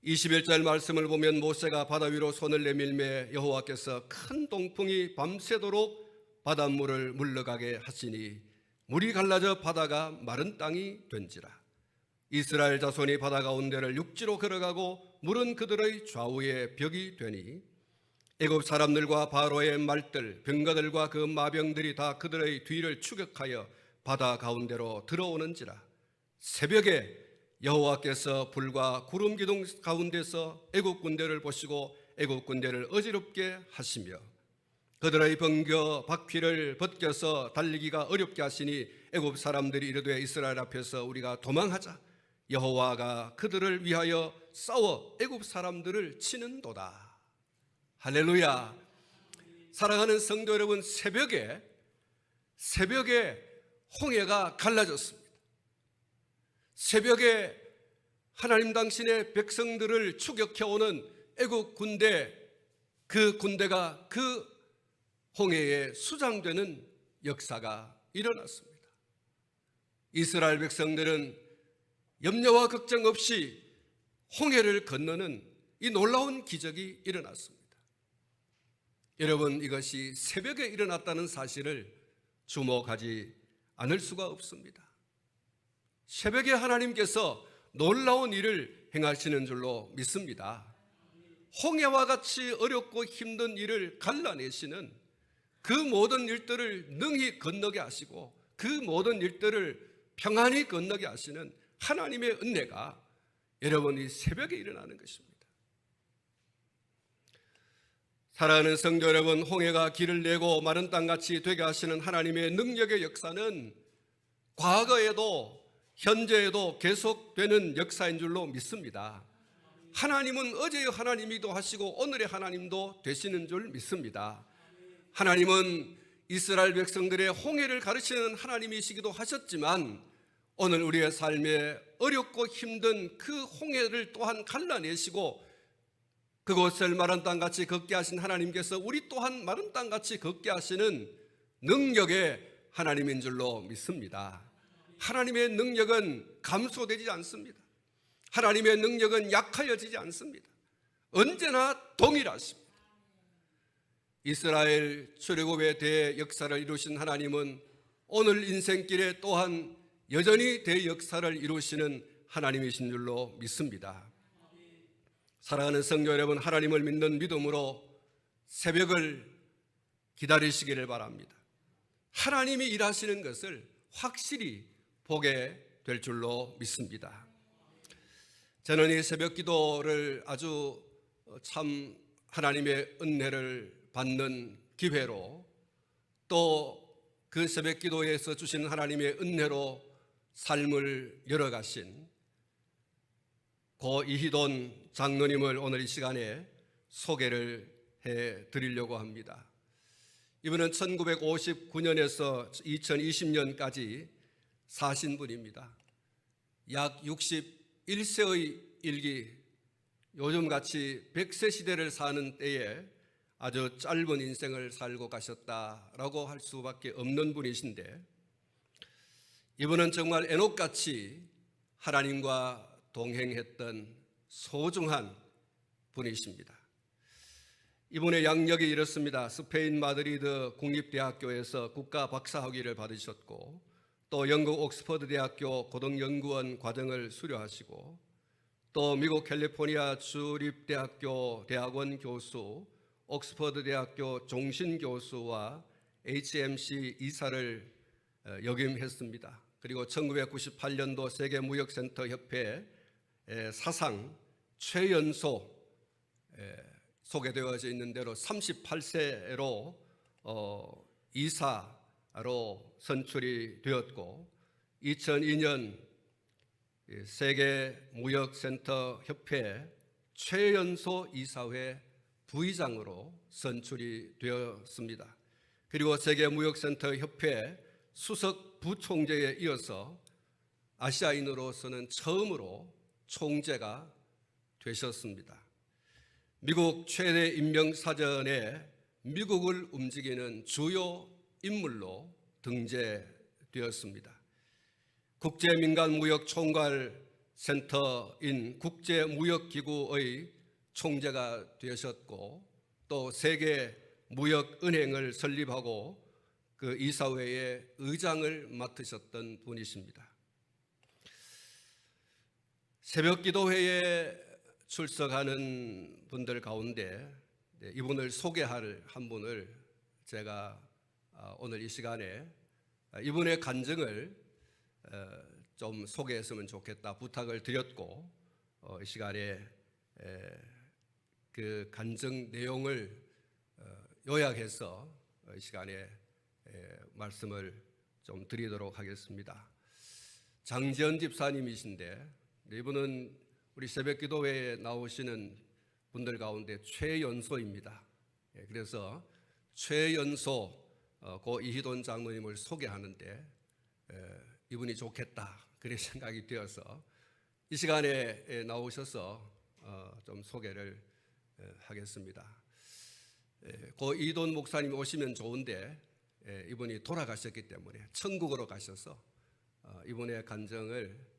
21절 말씀을 보면 모세가 바다 위로 손을 내밀매 여호와께서 큰 동풍이 밤새도록 바닷물을 물러가게 하시니 물이 갈라져 바다가 마른 땅이 된지라. 이스라엘 자손이 바다 가운데를 육지로 걸어가고 물은 그들의 좌우에 벽이 되니 애굽 사람들과 바로의 말들, 병거들과 그 마병들이 다 그들의 뒤를 추격하여 바다 가운데로 들어오는지라. 새벽에 여호와께서 불과 구름 기둥 가운데서 애굽 군대를 보시고 애굽 군대를 어지럽게 하시며 그들의 병거 바퀴를 벗겨서 달리기가 어렵게 하시니 애굽 사람들이 이르되 이스라엘 앞에서 우리가 도망하자. 여호와가 그들을 위하여 싸워 애굽 사람들을 치는도다. 할렐루야. 사랑하는 성도 여러분, 새벽에 홍해가 갈라졌습니다. 새벽에 하나님 당신의 백성들을 추격해오는 애국 군대, 그 군대가 그 홍해에 수장되는 역사가 일어났습니다. 이스라엘 백성들은 염려와 걱정 없이 홍해를 건너는 이 놀라운 기적이 일어났습니다. 여러분, 이것이 새벽에 일어났다는 사실을 주목하지 않을 수가 없습니다. 새벽에 하나님께서 놀라운 일을 행하시는 줄로 믿습니다. 홍해와 같이 어렵고 힘든 일을 갈라내시는 그 모든 일들을 능히 건너게 하시고 그 모든 일들을 평안히 건너게 하시는 하나님의 은혜가 여러분이 새벽에 일어나는 것입니다. 사랑하는 성도 여러분, 홍해가 길을 내고 마른 땅같이 되게 하시는 하나님의 능력의 역사는 과거에도 현재에도 계속되는 역사인 줄로 믿습니다. 하나님은 어제의 하나님이기도 하시고 오늘의 하나님도 되시는 줄 믿습니다. 하나님은 이스라엘 백성들의 홍해를 가르치는 하나님이시기도 하셨지만 오늘 우리의 삶에 어렵고 힘든 그 홍해를 또한 갈라내시고 그곳을 마른 땅같이 걷게 하신 하나님께서 우리 또한 마른 땅같이 걷게 하시는 능력의 하나님인 줄로 믿습니다. 하나님의 능력은 감소되지 않습니다. 하나님의 능력은 약하여지지 않습니다. 언제나 동일하십니다. 이스라엘 출애굽의 대역사를 이루신 하나님은 오늘 인생길에 또한 여전히 대역사를 이루시는 하나님이신 줄로 믿습니다. 사랑하는 성도 여러분, 하나님을 믿는 믿음으로 새벽을 기다리시기를 바랍니다. 하나님이 일하시는 것을 확실히 보게 될 줄로 믿습니다. 저는 이 새벽 기도를 아주 참 하나님의 은혜를 받는 기회로, 또 그 새벽 기도에서 주시는 하나님의 은혜로 삶을 열어가신 고 이희돈 장로님을 오늘 이 시간에 소개를 해 드리려고 합니다. 이분은 1959년에서 2020년까지 사신 분입니다. 약 61세의 일기, 요즘같이 100세 시대를 사는 때에 아주 짧은 인생을 살고 가셨다라고 할 수밖에 없는 분이신데, 이분은 정말 에녹같이 하나님과 동행했던 소중한 분이십니다. 이분의 양력이 이렇습니다. 스페인 마드리드 국립대학교에서 국가 박사학위를 받으셨고, 또 영국 옥스퍼드 대학교 고등연구원 과정을 수료하시고, 또 미국 캘리포니아 주립대학교 대학원 교수, 옥스퍼드 대학교 종신 교수와 HMC 이사를 역임했습니다. 그리고 1998년도 세계무역센터 협회 사상 최연소, 소개되어져 있는 대로 38세로 이사로 선출이 되었고, 2002년 세계무역센터 협회 최연소 이사회 부의장으로 선출이 되었습니다. 그리고 세계무역센터 협회 수석 부총재에 이어서 아시아인으로서는 처음으로 총재가 되셨습니다. 미국 최대 인명사전에 미국을 움직이는 주요 인물로 등재되었습니다. 국제민간무역총괄센터인 국제무역기구의 총재가 되셨고, 또 세계무역은행을 설립하고 그 이사회의 의장을 맡으셨던 분이십니다. 새벽기도회에 출석하는 분들 가운데 이분을 소개할 한 분을 제가 오늘 이 시간에 이분의 간증을 좀 소개했으면 좋겠다 부탁을 드렸고, 이 시간에 그 간증 내용을 요약해서 이 시간에 말씀을 좀 드리도록 하겠습니다. 장지연 집사님이신데, 이분은 우리 새벽기도회에 나오시는 분들 가운데 최연소입니다. 그래서 최연소 고 이희돈 장로님을 소개하는데 이분이 좋겠다, 그런 생각이 되어서 이 시간에 나오셔서 좀 소개를 하겠습니다. 고 이희돈 목사님이 오시면 좋은데 이분이 돌아가셨기 때문에 천국으로 가셔서 이분의 간증을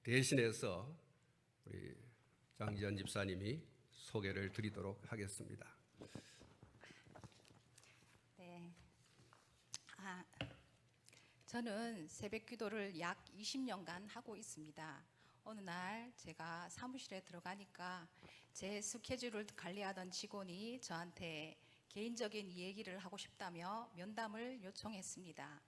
대신해서 우리 장지연 집사님이 소개를 드리도록 하겠습니다. 네. 저는 새벽기도를 약 20년간 하고 있습니다. 어느 날 제가 사무실에 들어가니까 제 스케줄을 관리하던 직원이 저한테 개인적인 얘기를 하고 싶다며 면담을 요청했습니다.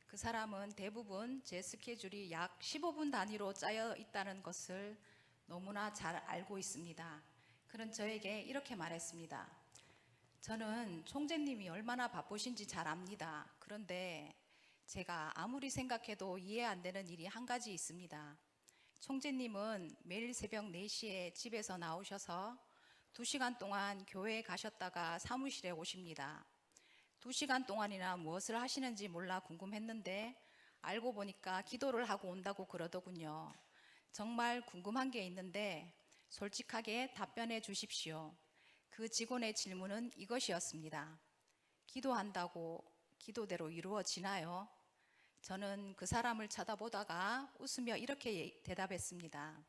그 사람은 대부분 제 스케줄이 약 15분 단위로 짜여 있다는 것을 너무나 잘 알고 있습니다. 그런 저에게 이렇게 말했습니다. 저는 총재님이 얼마나 바쁘신지 잘 압니다. 그런데 제가 아무리 생각해도 이해 안 되는 일이 한 가지 있습니다. 총재님은 매일 새벽 4시에 집에서 나오셔서 2시간 동안 교회에 가셨다가 사무실에 오십니다. 2시간 동안이나 무엇을 하시는지 몰라 궁금했는데 알고 보니까 기도를 하고 온다고 그러더군요. 정말 궁금한 게 있는데 솔직하게 답변해 주십시오. 그 직원의 질문은 이것이었습니다. 기도한다고 기도대로 이루어지나요? 저는 그 사람을 쳐다보다가 웃으며 이렇게 대답했습니다.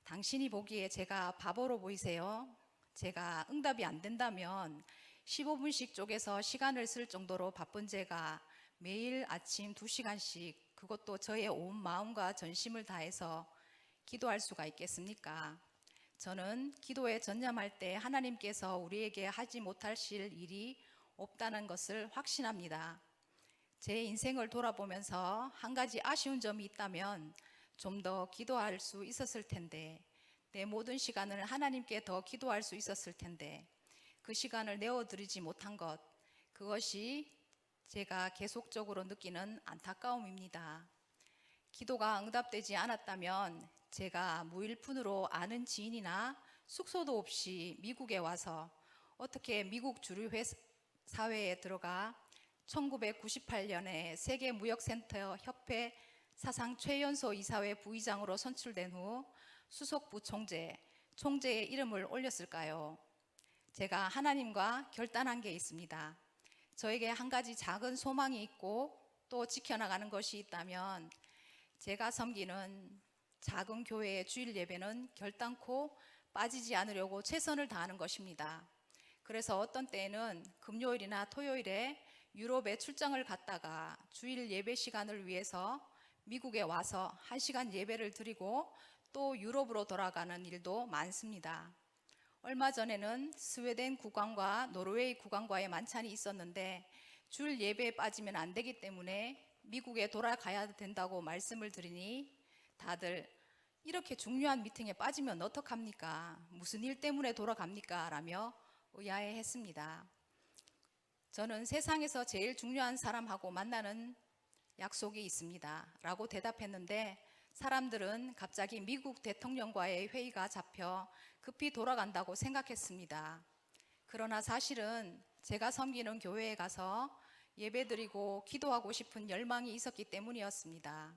당신이 보기에 제가 바보로 보이세요? 제가 응답이 안 된다면 15분씩 쪼개서 시간을 쓸 정도로 바쁜 제가 매일 아침 2시간씩 그것도 저의 온 마음과 전심을 다해서 기도할 수가 있겠습니까? 저는 기도에 전념할 때 하나님께서 우리에게 하지 못하실 일이 없다는 것을 확신합니다. 제 인생을 돌아보면서 한 가지 아쉬운 점이 있다면 좀 더 기도할 수 있었을 텐데, 내 모든 시간을 하나님께 더 기도할 수 있었을 텐데 그 시간을 내어드리지 못한 것, 그것이 제가 계속적으로 느끼는 안타까움입니다. 기도가 응답되지 않았다면 제가 무일푼으로 아는 지인이나 숙소도 없이 미국에 와서 어떻게 미국 주류 사회에 들어가 1998년에 세계무역센터 협회 사상 최연소 이사회 부의장으로 선출된 후 수석 부총재, 총재의 이름을 올렸을까요? 제가 하나님과 결단한 게 있습니다. 저에게 한 가지 작은 소망이 있고 또 지켜나가는 것이 있다면 제가 섬기는 작은 교회의 주일 예배는 결단코 빠지지 않으려고 최선을 다하는 것입니다. 그래서 어떤 때에는 금요일이나 토요일에 유럽에 출장을 갔다가 주일 예배 시간을 위해서 미국에 와서 1시간 예배를 드리고 또 유럽으로 돌아가는 일도 많습니다. 얼마 전에는 스웨덴 국왕과 노르웨이 국왕과의 만찬이 있었는데 주일 예배에 빠지면 안 되기 때문에 미국에 돌아가야 된다고 말씀을 드리니 다들 이렇게 중요한 미팅에 빠지면 어떡합니까? 무슨 일 때문에 돌아갑니까? 라며 의아해했습니다. 저는 세상에서 제일 중요한 사람하고 만나는 약속이 있습니다 라고 대답했는데 사람들은 갑자기 미국 대통령과의 회의가 잡혀 급히 돌아간다고 생각했습니다. 그러나 사실은 제가 섬기는 교회에 가서 예배드리고 기도하고 싶은 열망이 있었기 때문이었습니다.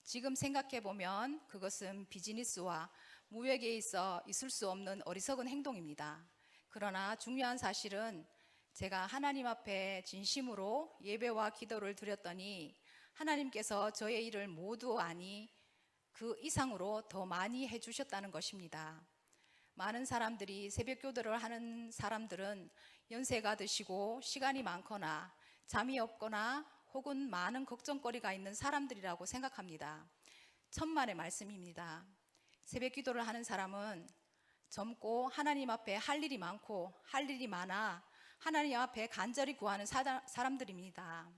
지금 생각해보면 그것은 비즈니스와 무역에 있어 있을 수 없는 어리석은 행동입니다. 그러나 중요한 사실은 제가 하나님 앞에 진심으로 예배와 기도를 드렸더니 하나님께서 저의 일을 모두 아니 그 이상으로 더 많이 해주셨다는 것입니다. 많은 사람들이 새벽 기도를 하는 사람들은 연세가 드시고 시간이 많거나 잠이 없거나 혹은 많은 걱정거리가 있는 사람들이라고 생각합니다. 천만의 말씀입니다. 새벽 기도를 하는 사람은 젊고 하나님 앞에 할 일이 많고 할 일이 많아 하나님 앞에 간절히 구하는 사람들입니다.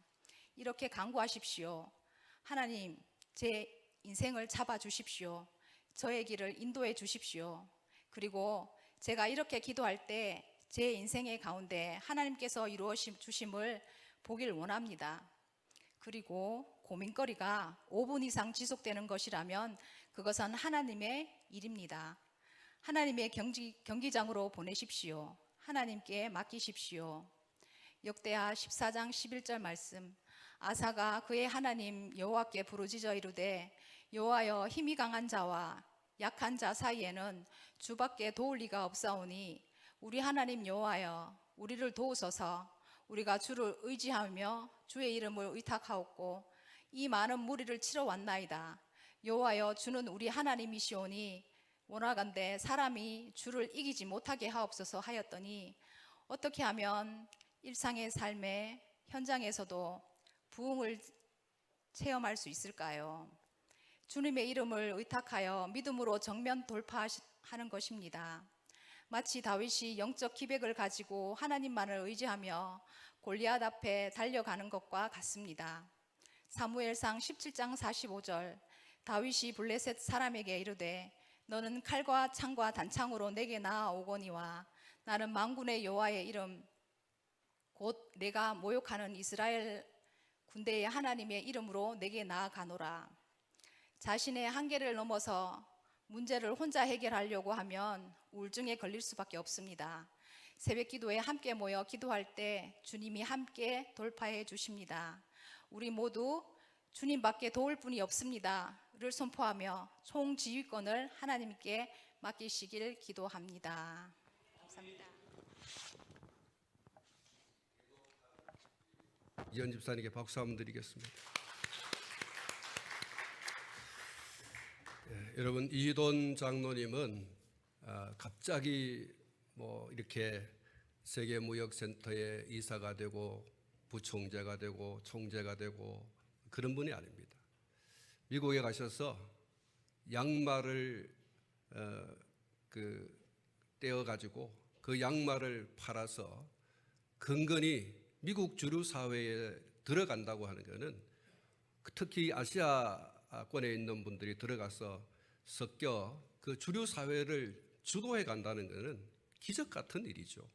이렇게 간구하십시오. 하나님, 제 인생을 잡아주십시오. 저의 길을 인도해 주십시오. 그리고 제가 이렇게 기도할 때 제 인생의 가운데 하나님께서 이루어 주심을 보길 원합니다. 그리고 고민거리가 5분 이상 지속되는 것이라면 그것은 하나님의 일입니다. 하나님의 경기장으로 보내십시오. 하나님께 맡기십시오. 역대하 14장 11절 말씀, 아사가 그의 하나님 여호와께 부르짖어 이르되 여호와여, 힘이 강한 자와 약한 자 사이에는 주밖에 도울 리가 없사오니 우리 하나님 여호와여, 우리를 도우소서. 우리가 주를 의지하며 주의 이름을 의탁하옵고 이 많은 무리를 치러 왔나이다. 여호와여, 주는 우리 하나님이시오니 원하건대 사람이 주를 이기지 못하게 하옵소서 하였더니 어떻게 하면 일상의 삶의 현장에서도 부흥을 체험할 수 있을까요? 주님의 이름을 의탁하여 믿음으로 정면 돌파하는 것입니다. 마치 다윗이 영적 기백을 가지고 하나님만을 의지하며 골리앗 앞에 달려가는 것과 같습니다. 사무엘상 17장 45절, 다윗이 블레셋 사람에게 이르되 너는 칼과 창과 단창으로 내게 나아오거니와 나는 만군의 여호와의 이름 곧 내가 모욕하는 이스라엘 군대의 하나님의 이름으로 내게 나아가노라. 자신의 한계를 넘어서 문제를 혼자 해결하려고 하면 우울증에 걸릴 수밖에 없습니다. 새벽 기도에 함께 모여 기도할 때 주님이 함께 돌파해 주십니다. 우리 모두 주님밖에 도울 분이 없습니다를 선포하며 총지휘권을 하나님께 맡기시길 기도합니다. 감사합니다. 이현 집사님께 박수 한번 드리겠습니다. 여러분, 이돈 장로님은 갑자기 이렇게 세계무역센터에 이사가 되고 부총재가 되고 총재가 되고 그런 분이 아닙니다. 미국에 가셔서 양말을 떼어 가지고 그 양말을 팔아서 근근히 미국 주류 사회에 들어간다고 하는 것은 특히 아시아권에 있는 분들이 들어가서 섞여 그 주류 사회를 주도해 간다는 것은 기적 같은 일이죠.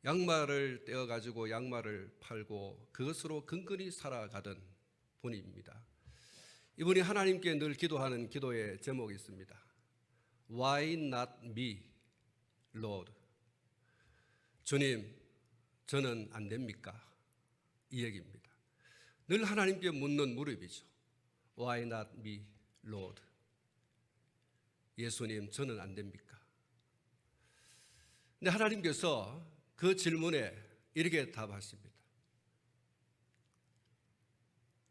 양말을 떼어 가지고 양말을 팔고 그것으로 근근히 살아가던 분입니다. 이분이 하나님께 늘 기도하는 기도의 제목이 있습니다. Why not me, Lord? 주님, 저는 안 됩니까? 이 얘기입니다. 늘 하나님께 묻는 무릎이죠. Why not me, Lord? 예수님, 저는 안 됩니까? 근데 하나님께서 그 질문에 이렇게 답하십니다.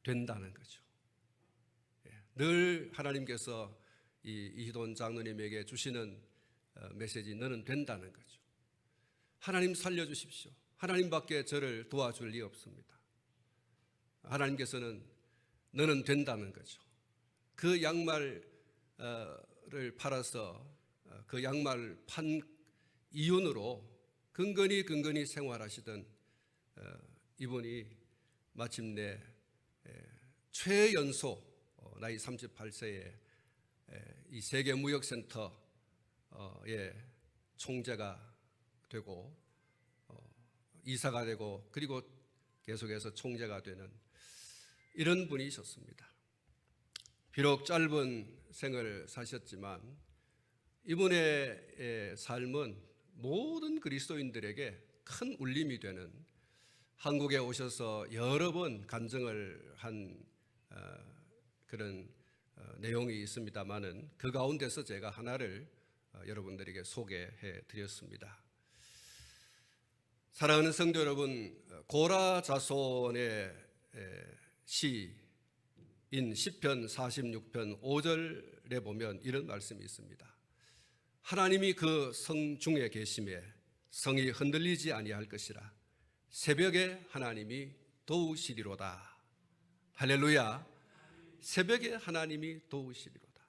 된다는 거죠. 늘 하나님께서 이희돈 장로님에게 주시는 메시지, 너는 된다는 거죠. 하나님 살려주십시오. 하나님밖에 저를 도와줄 리 없습니다. 하나님께서는 너는 된다는 거죠. 그 양말을 팔아서 그 양말 판 이윤으로 근근히 생활하시던 이분이 마침내 최연소 나이 38세에 이 세계무역센터의 총재가 되고 이사가 되고 그리고 계속해서 총재가 되는 이런 분이셨습니다. 비록 짧은 생을 사셨지만 이분의 삶은 모든 그리스도인들에게 큰 울림이 되는, 한국에 오셔서 여러 번 간증을 한 그런 내용이 있습니다만은 그 가운데서 제가 하나를 여러분들에게 소개해 드렸습니다. 사랑하는 성도 여러분, 고라 자손의 시인 시편 46편 5절에 보면 이런 말씀이 있습니다. 하나님이 그 성 중에 계심에 성이 흔들리지 아니할 것이라. 새벽에 하나님이 도우시리로다. 할렐루야. 새벽에 하나님이 도우시리로다.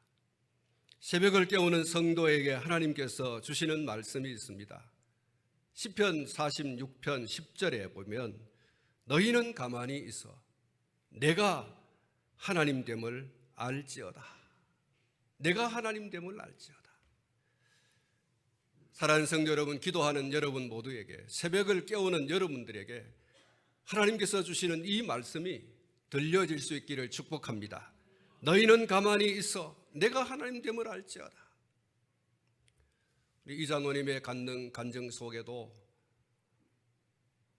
새벽을 깨우는 성도에게 하나님께서 주시는 말씀이 있습니다. 시편 46편 10절에 보면 너희는 가만히 있어 내가 하나님됨을 알지어다. 내가 하나님됨을 알지어다. 사랑하는 성도 여러분, 기도하는 여러분 모두에게, 새벽을 깨우는 여러분들에게 하나님께서 주시는 이 말씀이 들려질 수 있기를 축복합니다. 너희는 가만히 있어 내가 하나님됨을 알지어다. 우리 이장로님의 간증 속에도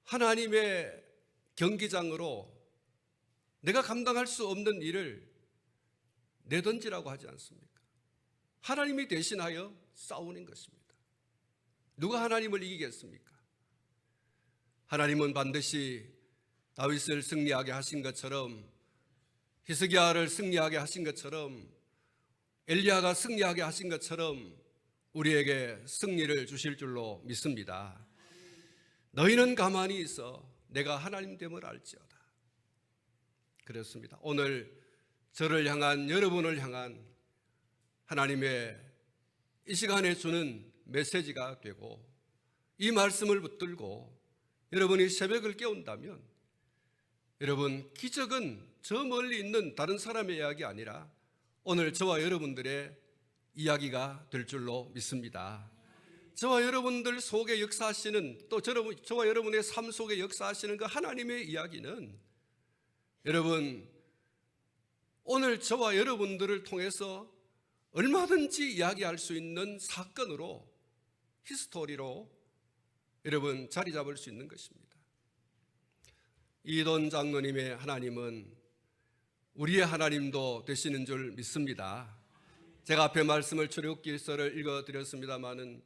하나님의 경기장으로 내가 감당할 수 없는 일을 내던지라고 하지 않습니까? 하나님이 대신하여 싸우는 것입니다. 누가 하나님을 이기겠습니까? 하나님은 반드시 다윗을 승리하게 하신 것처럼, 히스기야를 승리하게 하신 것처럼, 엘리야가 승리하게 하신 것처럼 우리에게 승리를 주실 줄로 믿습니다. 너희는 가만히 있어 내가 하나님됨을 알지어다. 그렇습니다. 오늘 저를 향한, 여러분을 향한 하나님의 이 시간에 주는 메시지가 되고, 이 말씀을 붙들고 여러분이 새벽을 깨운다면 여러분, 기적은 저 멀리 있는 다른 사람의 이야기 아니라 오늘 저와 여러분들의 이야기가 될 줄로 믿습니다. 저와 여러분들 속에 역사하시는, 또 저와 여러분의 삶 속에 역사하시는 그 하나님의 이야기는 여러분, 오늘 저와 여러분들을 통해서 얼마든지 이야기할 수 있는 사건으로, 히스토리로 여러분 자리 잡을 수 있는 것입니다. 이희돈 장로님의 하나님은 우리의 하나님도 되시는 줄 믿습니다. 제가 앞에 말씀을 출애굽기서를 읽어드렸습니다마는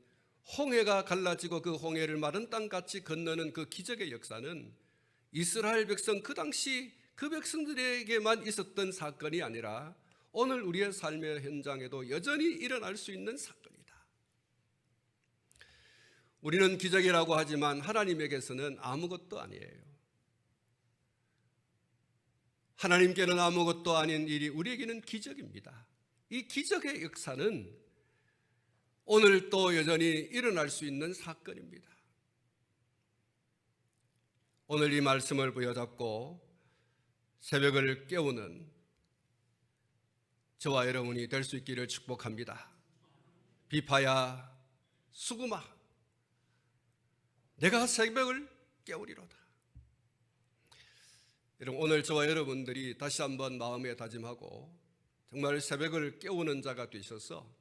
홍해가 갈라지고 그 홍해를 마른 땅같이 건너는 그 기적의 역사는 이스라엘 백성, 그 당시 그 백성들에게만 있었던 사건이 아니라 오늘 우리의 삶의 현장에도 여전히 일어날 수 있는 사건이다. 우리는 기적이라고 하지만 하나님에게서는 아무것도 아니에요. 하나님께는 아무것도 아닌 일이 우리에게는 기적입니다. 이 기적의 역사는 오늘 또 여전히 일어날 수 있는 사건입니다. 오늘 이 말씀을 부여잡고 새벽을 깨우는 저와 여러분이 될 수 있기를 축복합니다. 비파야 수구마 내가 새벽을 깨우리로다. 여러분, 오늘 저와 여러분들이 다시 한번 마음에 다짐하고 정말 새벽을 깨우는 자가 되셔서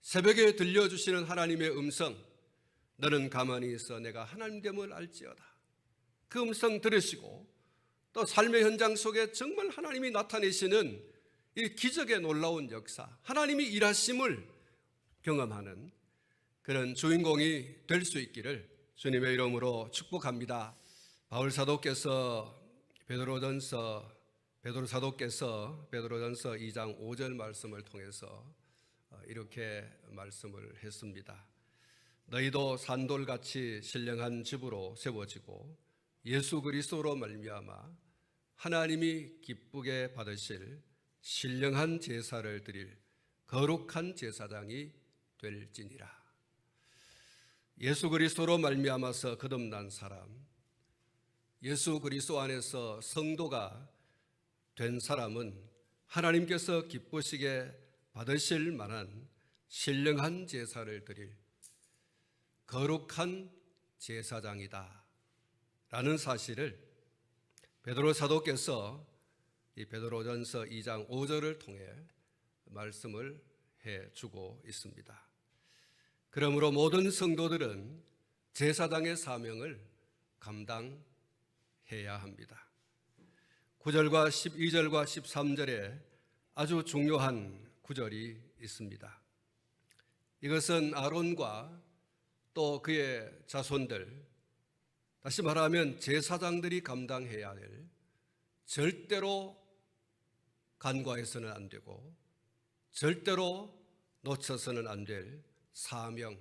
새벽에 들려주시는 하나님의 음성, 너는 가만히 있어 내가 하나님됨을 알지어다. 그 음성 들으시고 또 삶의 현장 속에 정말 하나님이 나타내시는 이 기적의 놀라운 역사, 하나님이 일하심을 경험하는 그런 주인공이 될 수 있기를 주님의 이름으로 축복합니다. 바울 사도께서 베드로전서 2장 5절 말씀을 통해서 이렇게 말씀을 했습니다. 너희도 산돌같이 신령한 집으로 세워지고 예수 그리스도로 말미암아 하나님이 기쁘게 받으실 신령한 제사를 드릴 거룩한 제사장이 될지니라. 예수 그리스도로 말미암아서 거듭난 사람, 예수 그리스도 안에서 성도가 된 사람은 하나님께서 기쁘시게 받으실 만한 신령한 제사를 드릴 거룩한 제사장이다 라는 사실을 베드로 사도께서 이 베드로전서 2장 5절을 통해 말씀을 해주고 있습니다. 그러므로 모든 성도들은 제사장의 사명을 감당해야 합니다. 9절과 12절과 13절에 아주 중요한 구절이 있습니다. 이것은 아론과 또 그의 자손들, 다시 말하면 제사장들이 감당해야 될, 절대로 간과해서는 안 되고 절대로 놓쳐서는 안 될 사명,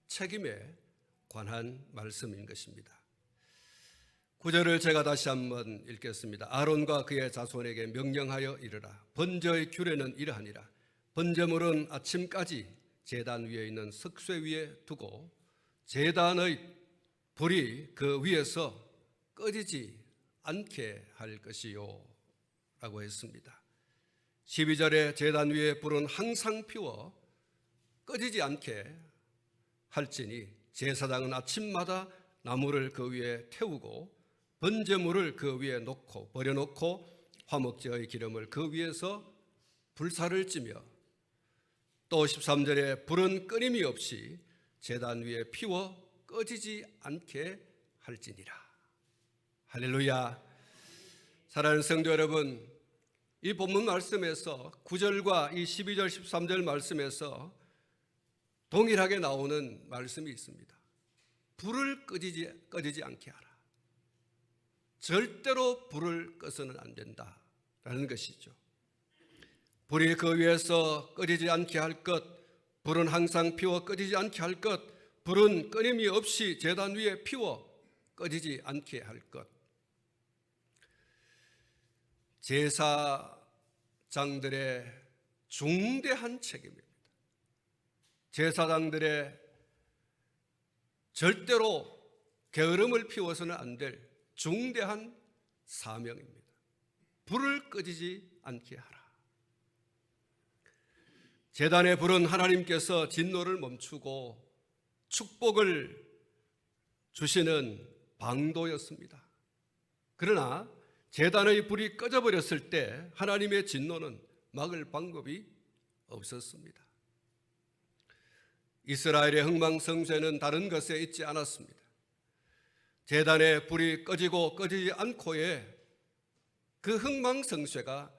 책임에 관한 말씀인 것입니다. 9절을 제가 다시 한번 읽겠습니다. 아론과 그의 자손에게 명령하여 이르라. 번제의 규례는 이러하니라. 번제물은 아침까지 제단 위에 있는 석쇠 위에 두고 제단의 불이 그 위에서 꺼지지 않게 할 것이요 라고 했습니다. 12절에 제단 위에 불은 항상 피워 꺼지지 않게 할지니 제사장은 아침마다 나무를 그 위에 태우고 번제물을 그 위에 놓고 버려놓고 화목제의 기름을 그 위에서 불사를 찌며 또 13절에 불은 끊임이 없이 제단 위에 피워 꺼지지 않게 할지니라. 할렐루야. 사랑하는 성도 여러분, 이 본문 말씀에서 9절과 이 12절 13절 말씀에서 동일하게 나오는 말씀이 있습니다. 불을 꺼지지 않게 하라. 절대로 불을 꺼서는 안 된다라는 것이죠. 불이 그 위에서 꺼지지 않게 할 것, 불은 항상 피워 꺼지지 않게 할 것, 불은 끊임이 없이 제단 위에 피워 꺼지지 않게 할 것. 제사장들의 중대한 책임입니다. 제사장들의 절대로 게으름을 피워서는 안 될 중대한 사명입니다. 불을 꺼지지 않게 하라. 제단의 불은 하나님께서 진노를 멈추고 축복을 주시는 방도였습니다. 그러나 제단의 불이 꺼져버렸을 때 하나님의 진노는 막을 방법이 없었습니다. 이스라엘의 흥망성쇠는 다른 것에 있지 않았습니다. 제단의 불이 꺼지고 꺼지지 않고의 그 흥망성쇠가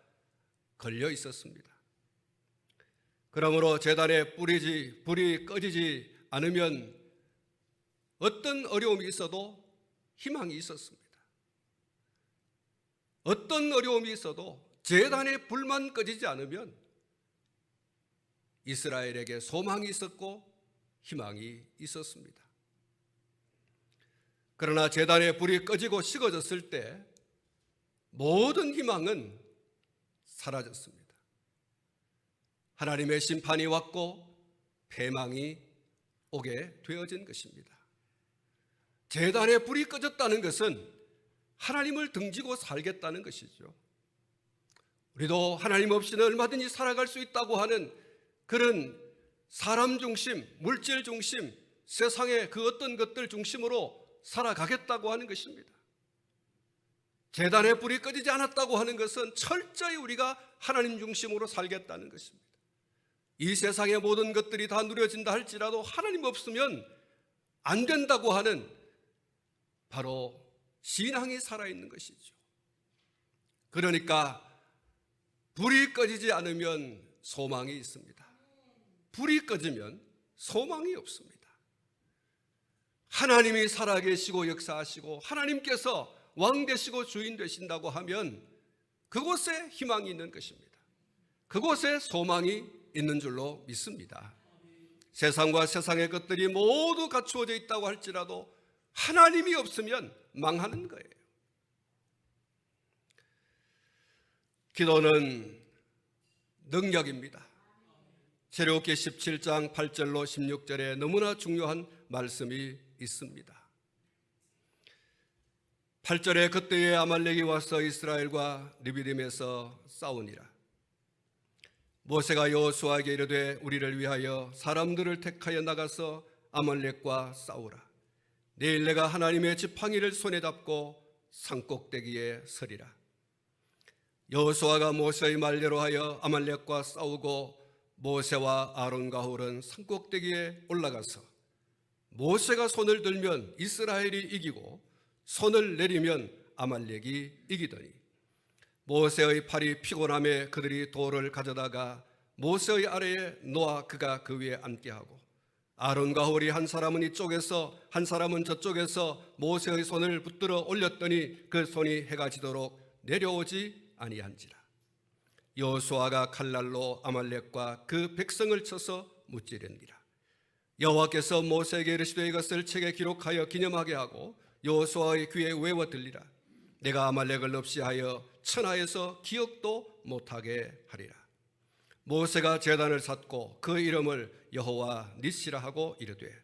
걸려 있었습니다. 그러므로 제단의 불이 꺼지지 않으면 어떤 어려움이 있어도 희망이 있었습니다. 어떤 어려움이 있어도 제단의 불만 꺼지지 않으면 이스라엘에게 소망이 있었고 희망이 있었습니다. 그러나 제단의 불이 꺼지고 식어졌을 때 모든 희망은 사라졌습니다. 하나님의 심판이 왔고 패망이 오게 되어진 것입니다. 제단에 불이 꺼졌다는 것은 하나님을 등지고 살겠다는 것이죠. 우리도 하나님 없이는 얼마든지 살아갈 수 있다고 하는 그런 사람 중심, 물질 중심, 세상의 그 어떤 것들 중심으로 살아가겠다고 하는 것입니다. 제단에 불이 꺼지지 않았다고 하는 것은 철저히 우리가 하나님 중심으로 살겠다는 것입니다. 이 세상의 모든 것들이 다 누려진다 할지라도 하나님 없으면 안 된다고 하는 바로 신앙이 살아있는 것이죠. 그러니까 불이 꺼지지 않으면 소망이 있습니다. 불이 꺼지면 소망이 없습니다. 하나님이 살아계시고 역사하시고 하나님께서 왕 되시고 주인 되신다고 하면 그곳에 희망이 있는 것입니다. 그곳에 소망이 있는 줄로 믿습니다. 세상과 세상의 것들이 모두 갖추어져 있다고 할지라도 하나님이 없으면 망하는 거예요. 기도는 능력입니다. 출애굽기 17장 8절로 16절에 너무나 중요한 말씀이 있습니다. 8절에 그때에 아말렉이 와서 이스라엘과 느비딤에서 싸우니라. 모세가 여호수아에게 이르되 우리를 위하여 사람들을 택하여 나가서 아말렉과 싸우라. 내일 내가 하나님의 지팡이를 손에 잡고 산꼭대기에 서리라. 여호수아가 모세의 말대로 하여 아말렉과 싸우고 모세와 아론과 홀은 산꼭대기에 올라가서 모세가 손을 들면 이스라엘이 이기고 손을 내리면 아말렉이 이기더니 모세의 팔이 피곤함에 그들이 돌을 가져다가 모세의 아래에 놓아 그가 그 위에 앉게 하고 아론과 홀이 한 사람은 이쪽에서 한 사람은 저쪽에서 모세의 손을 붙들어 올렸더니 그 손이 해가 지도록 내려오지 아니한지라. 여호수아가 칼날로 아말렉과 그 백성을 쳐서 무찌르니라. 여호와께서 모세에게 이르시되 이것을 책에 기록하여 기념하게 하고 여호수아의 귀에 외워 들리라. 내가 아말렉을 없이 하여 천하에서 기억도 못하게 하리라. 모세가 제단을 샀고 그 이름을 여호와 니시라 하고 이르되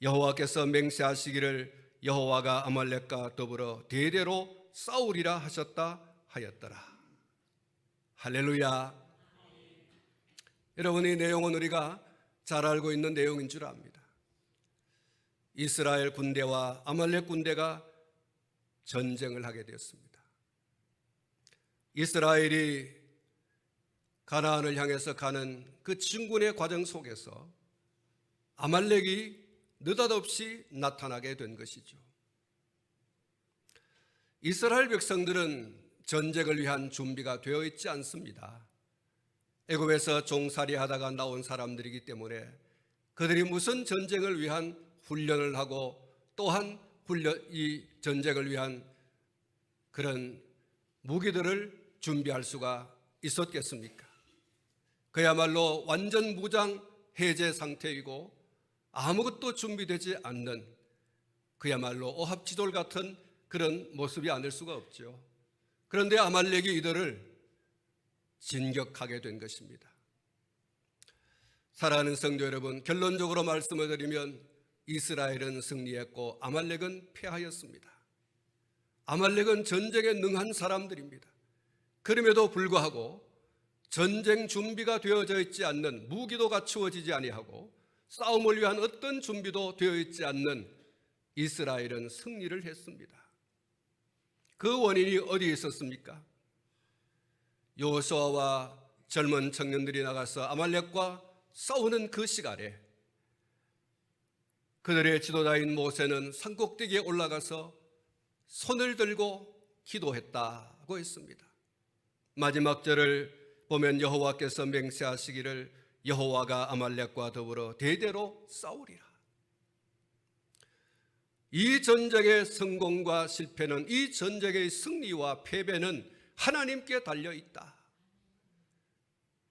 여호와께서 맹세하시기를 여호와가 아말렉과 더불어 대대로 싸우리라 하셨다 하였더라. 할렐루야. 여러분, 이 내용은 우리가 잘 알고 있는 내용인 줄 압니다. 이스라엘 군대와 아말렉 군대가 전쟁을 하게 되었습니다. 이스라엘이 가나안을 향해서 가는 그 진군의 과정 속에서 아말렉이 느닷없이 나타나게 된 것이죠. 이스라엘 백성들은 전쟁을 위한 준비가 되어 있지 않습니다. 애굽에서 종살이 하다가 나온 사람들이기 때문에 그들이 무슨 전쟁을 위한 훈련을 하고 또한 이 전쟁을 위한 그런 무기들을 준비할 수가 있었겠습니까? 그야말로 완전 무장 해제 상태이고 아무것도 준비되지 않는 그야말로 오합지졸 같은 그런 모습이 아닐 수가 없죠. 그런데 아말렉이 이들을 진격하게 된 것입니다. 사랑하는 성도 여러분, 결론적으로 말씀을 드리면 이스라엘은 승리했고 아말렉은 패하였습니다. 아말렉은 전쟁에 능한 사람들입니다. 그럼에도 불구하고 전쟁 준비가 되어져 있지 않는, 무기도 갖추어지지 아니하고 싸움을 위한 어떤 준비도 되어 있지 않는 이스라엘은 승리를 했습니다. 그 원인이 어디에 있었습니까? 여호수아와 젊은 청년들이 나가서 아말렉과 싸우는 그 시간에 그들의 지도자인 모세는 산꼭대기에 올라가서 손을 들고 기도했다고 했습니다. 마지막 절을 보면 여호와께서 맹세하시기를 여호와가 아말렉과 더불어 대대로 싸우리라. 이 전쟁의 성공과 실패는, 이 전쟁의 승리와 패배는 하나님께 달려 있다.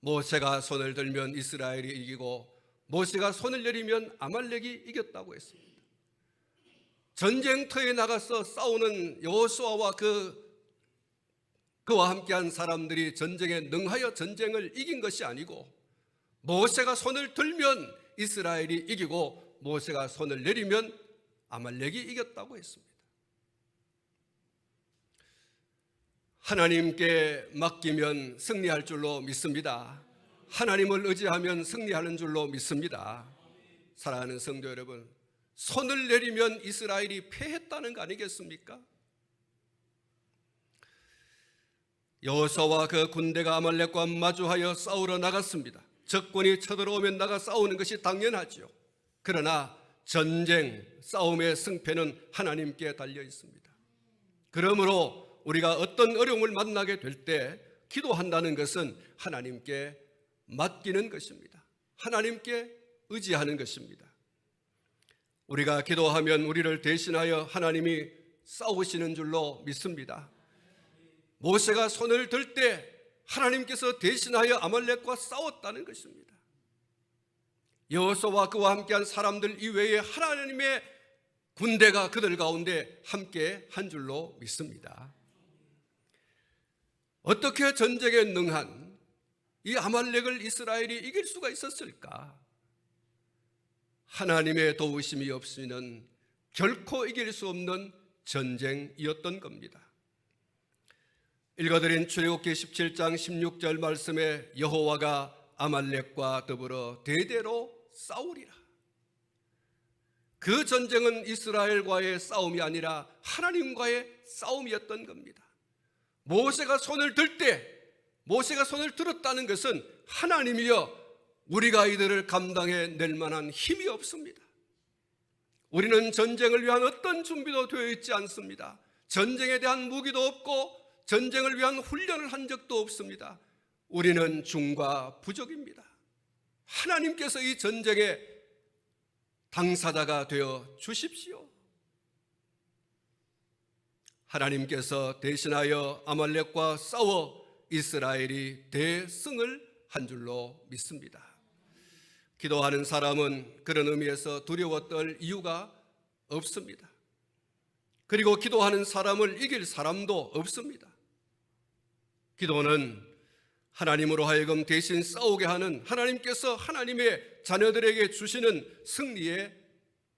모세가 손을 들면 이스라엘이 이기고 모세가 손을 내리면 아말렉이 이겼다고 했습니다. 전쟁터에 나가서 싸우는 여호수아와 그 그와 함께한 사람들이 전쟁에 능하여 전쟁을 이긴 것이 아니고 모세가 손을 들면 이스라엘이 이기고 모세가 손을 내리면 아말렉이 이겼다고 했습니다. 하나님께 맡기면 승리할 줄로 믿습니다. 하나님을 의지하면 승리하는 줄로 믿습니다. 사랑하는 성도 여러분, 손을 내리면 이스라엘이 패했다는 거 아니겠습니까? 여호수아와 그 군대가 아말렉과 마주하여 싸우러 나갔습니다. 적군이 쳐들어오면 나가 싸우는 것이 당연하죠. 그러나 전쟁, 싸움의 승패는 하나님께 달려 있습니다. 그러므로 우리가 어떤 어려움을 만나게 될 때 기도한다는 것은 하나님께 맡기는 것입니다. 하나님께 의지하는 것입니다. 우리가 기도하면 우리를 대신하여 하나님이 싸우시는 줄로 믿습니다. 모세가 손을 들 때 하나님께서 대신하여 아말렉과 싸웠다는 것입니다. 여호수아와 그와 함께한 사람들 이외에 하나님의 군대가 그들 가운데 함께 한 줄로 믿습니다. 어떻게 전쟁에 능한 이 아말렉을 이스라엘이 이길 수가 있었을까? 하나님의 도우심이 없이는 결코 이길 수 없는 전쟁이었던 겁니다. 읽어드린 출애굽기 17장 16절 말씀에 여호와가 아말렉과 더불어 대대로 싸우리라. 그 전쟁은 이스라엘과의 싸움이 아니라 하나님과의 싸움이었던 겁니다. 모세가 손을 들 때, 모세가 손을 들었다는 것은 하나님이여 우리가 이들을 감당해 낼 만한 힘이 없습니다. 우리는 전쟁을 위한 어떤 준비도 되어 있지 않습니다. 전쟁에 대한 무기도 없고 전쟁을 위한 훈련을 한 적도 없습니다. 우리는 중과 부족입니다. 하나님께서 이 전쟁의 당사자가 되어 주십시오. 하나님께서 대신하여 아말렉과 싸워 이스라엘이 대승을 한 줄로 믿습니다. 기도하는 사람은 그런 의미에서 두려워 떨 이유가 없습니다. 그리고 기도하는 사람을 이길 사람도 없습니다. 기도는 하나님으로 하여금 대신 싸우게 하는 하나님께서 하나님의 자녀들에게 주시는 승리의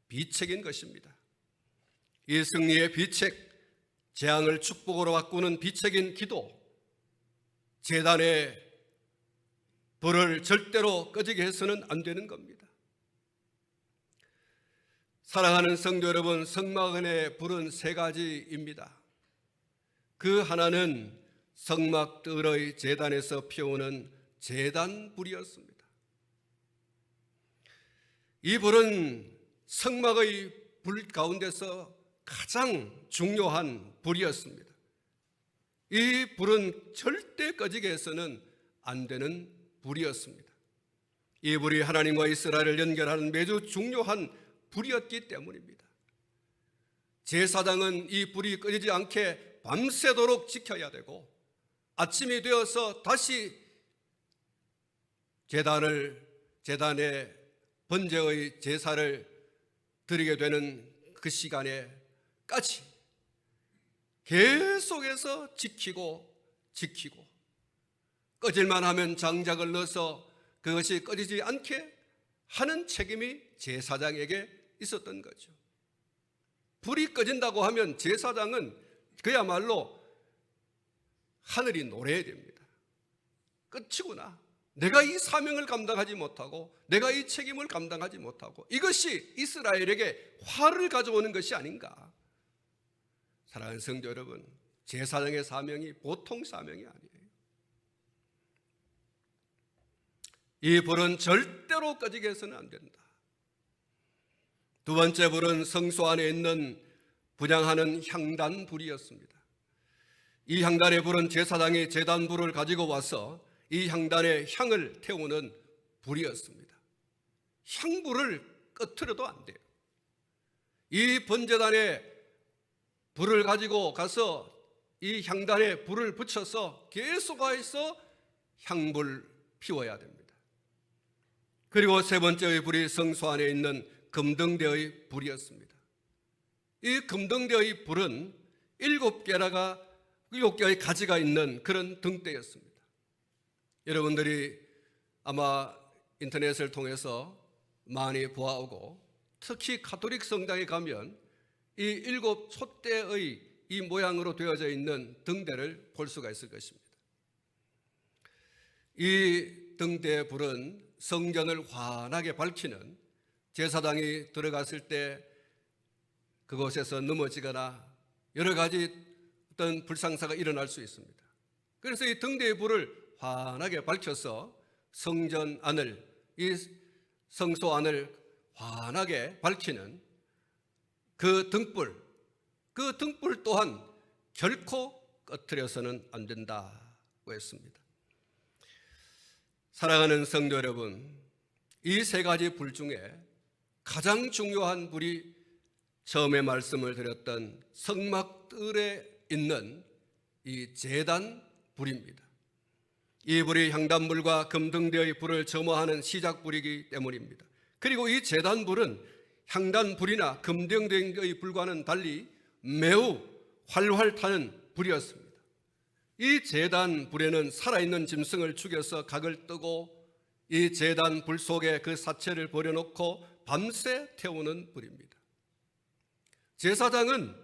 비책인 것입니다. 이 승리의 비책, 재앙을 축복으로 바꾸는 비책인 기도, 제단의 불을 절대로 꺼지게 해서는 안 되는 겁니다. 사랑하는 성도 여러분, 성막은의 불은 세 가지입니다. 그 하나는 성막들의 제단에서 피어오는 제단불이었습니다. 이 불은 성막의 불 가운데서 가장 중요한 불이었습니다. 이 불은 절대 꺼지게 해서는 안 되는 불이었습니다. 이 불이 하나님과 이스라엘을 연결하는 매우 중요한 불이었기 때문입니다. 제사장은 이 불이 꺼지지 않게 밤새도록 지켜야 되고 아침이 되어서 다시 제단에 번제의 제사를 드리게 되는 그 시간에까지 계속해서 지키고 꺼질만 하면 장작을 넣어서 그것이 꺼지지 않게 하는 책임이 제사장에게 있었던 거죠. 불이 꺼진다고 하면 제사장은 그야말로 하늘이 노래야 됩니다. 끝이구나. 내가 이 사명을 감당하지 못하고 내가 이 책임을 감당하지 못하고 이것이 이스라엘에게 화를 가져오는 것이 아닌가. 사랑하는 성도 여러분, 제사장의 사명이 보통 사명이 아니에요. 이 불은 절대로 꺼지게 해서는 안 된다. 두 번째 불은 성소 안에 있는 분향하는 향단불이었습니다. 이 향단의 불은 제사장이 제단불을 가지고 와서 이 향단에 향을 태우는 불이었습니다. 향불을 꺼트려도 안 돼요. 이 번제단에 불을 가지고 가서 이 향단에 불을 붙여서 계속해서 향불 피워야 됩니다. 그리고 세 번째의 불이 성소 안에 있는 금등대의 불이었습니다. 이 금등대의 불은 7개라가 7 개의 가지가 있는 그런 등대였습니다. 여러분들이 아마 인터넷을 통해서 많이 보아오고, 특히 가톨릭 성당에 가면 이 7 촛대의 이 모양으로 되어져 있는 등대를 볼 수가 있을 것입니다. 이 등대의 불은 성전을 환하게 밝히는, 제사장이 들어갔을 때 그곳에서 넘어지거나 여러 가지 어떤 불상사가 일어날 수 있습니다. 그래서 이 등대의 불을 환하게 밝혀서 성전 안을, 이 성소 안을 환하게 밝히는 그 등불 또한 결코 꺼트려서는 안 된다고 했습니다. 사랑하는 성도 여러분, 이 3가지 불 중에 가장 중요한 불이 처음에 말씀을 드렸던 성막들에 있는 이 제단 불입니다. 이 불이 향단불과 금등대의 불을 점화하는 시작불이기 때문입니다. 그리고 이 제단 불은 향단불이나 금등대의 불과는 달리 매우 활활 타는 불이었습니다. 이 제단 불에는 살아있는 짐승을 죽여서 각을 뜨고 이 제단 불 속에 그 사체를 버려놓고 밤새 태우는 불입니다. 제사장은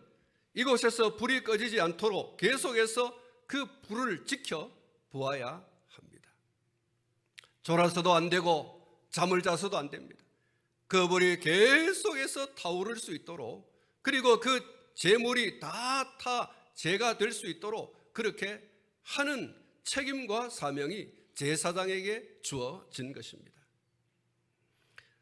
이곳에서 불이 꺼지지 않도록 계속해서 그 불을 지켜 보아야 합니다. 졸아서도 안 되고 잠을 자서도 안 됩니다. 그 불이 계속해서 타오를 수 있도록, 그리고 그 재물이 다 제가 될 수 있도록 그렇게 하는 책임과 사명이 제사장에게 주어진 것입니다.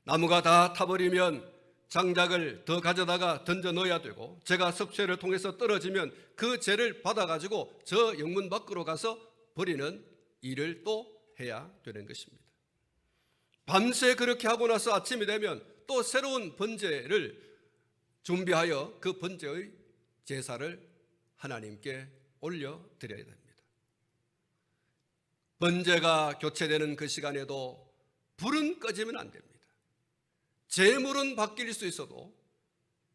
나무가 다 타버리면 장작을 더 가져다가 던져 넣어야 되고, 재가 섭쇠를 통해서 떨어지면 그 재를 받아가지고 저 영문 밖으로 가서 버리는 일을 또 해야 되는 것입니다. 밤새 그렇게 하고 나서 아침이 되면 또 새로운 번제를 준비하여 그 번제의 제사를 하나님께 올려드려야 됩니다. 번제가 교체되는 그 시간에도 불은 꺼지면 안 됩니다. 재물은 바뀔 수 있어도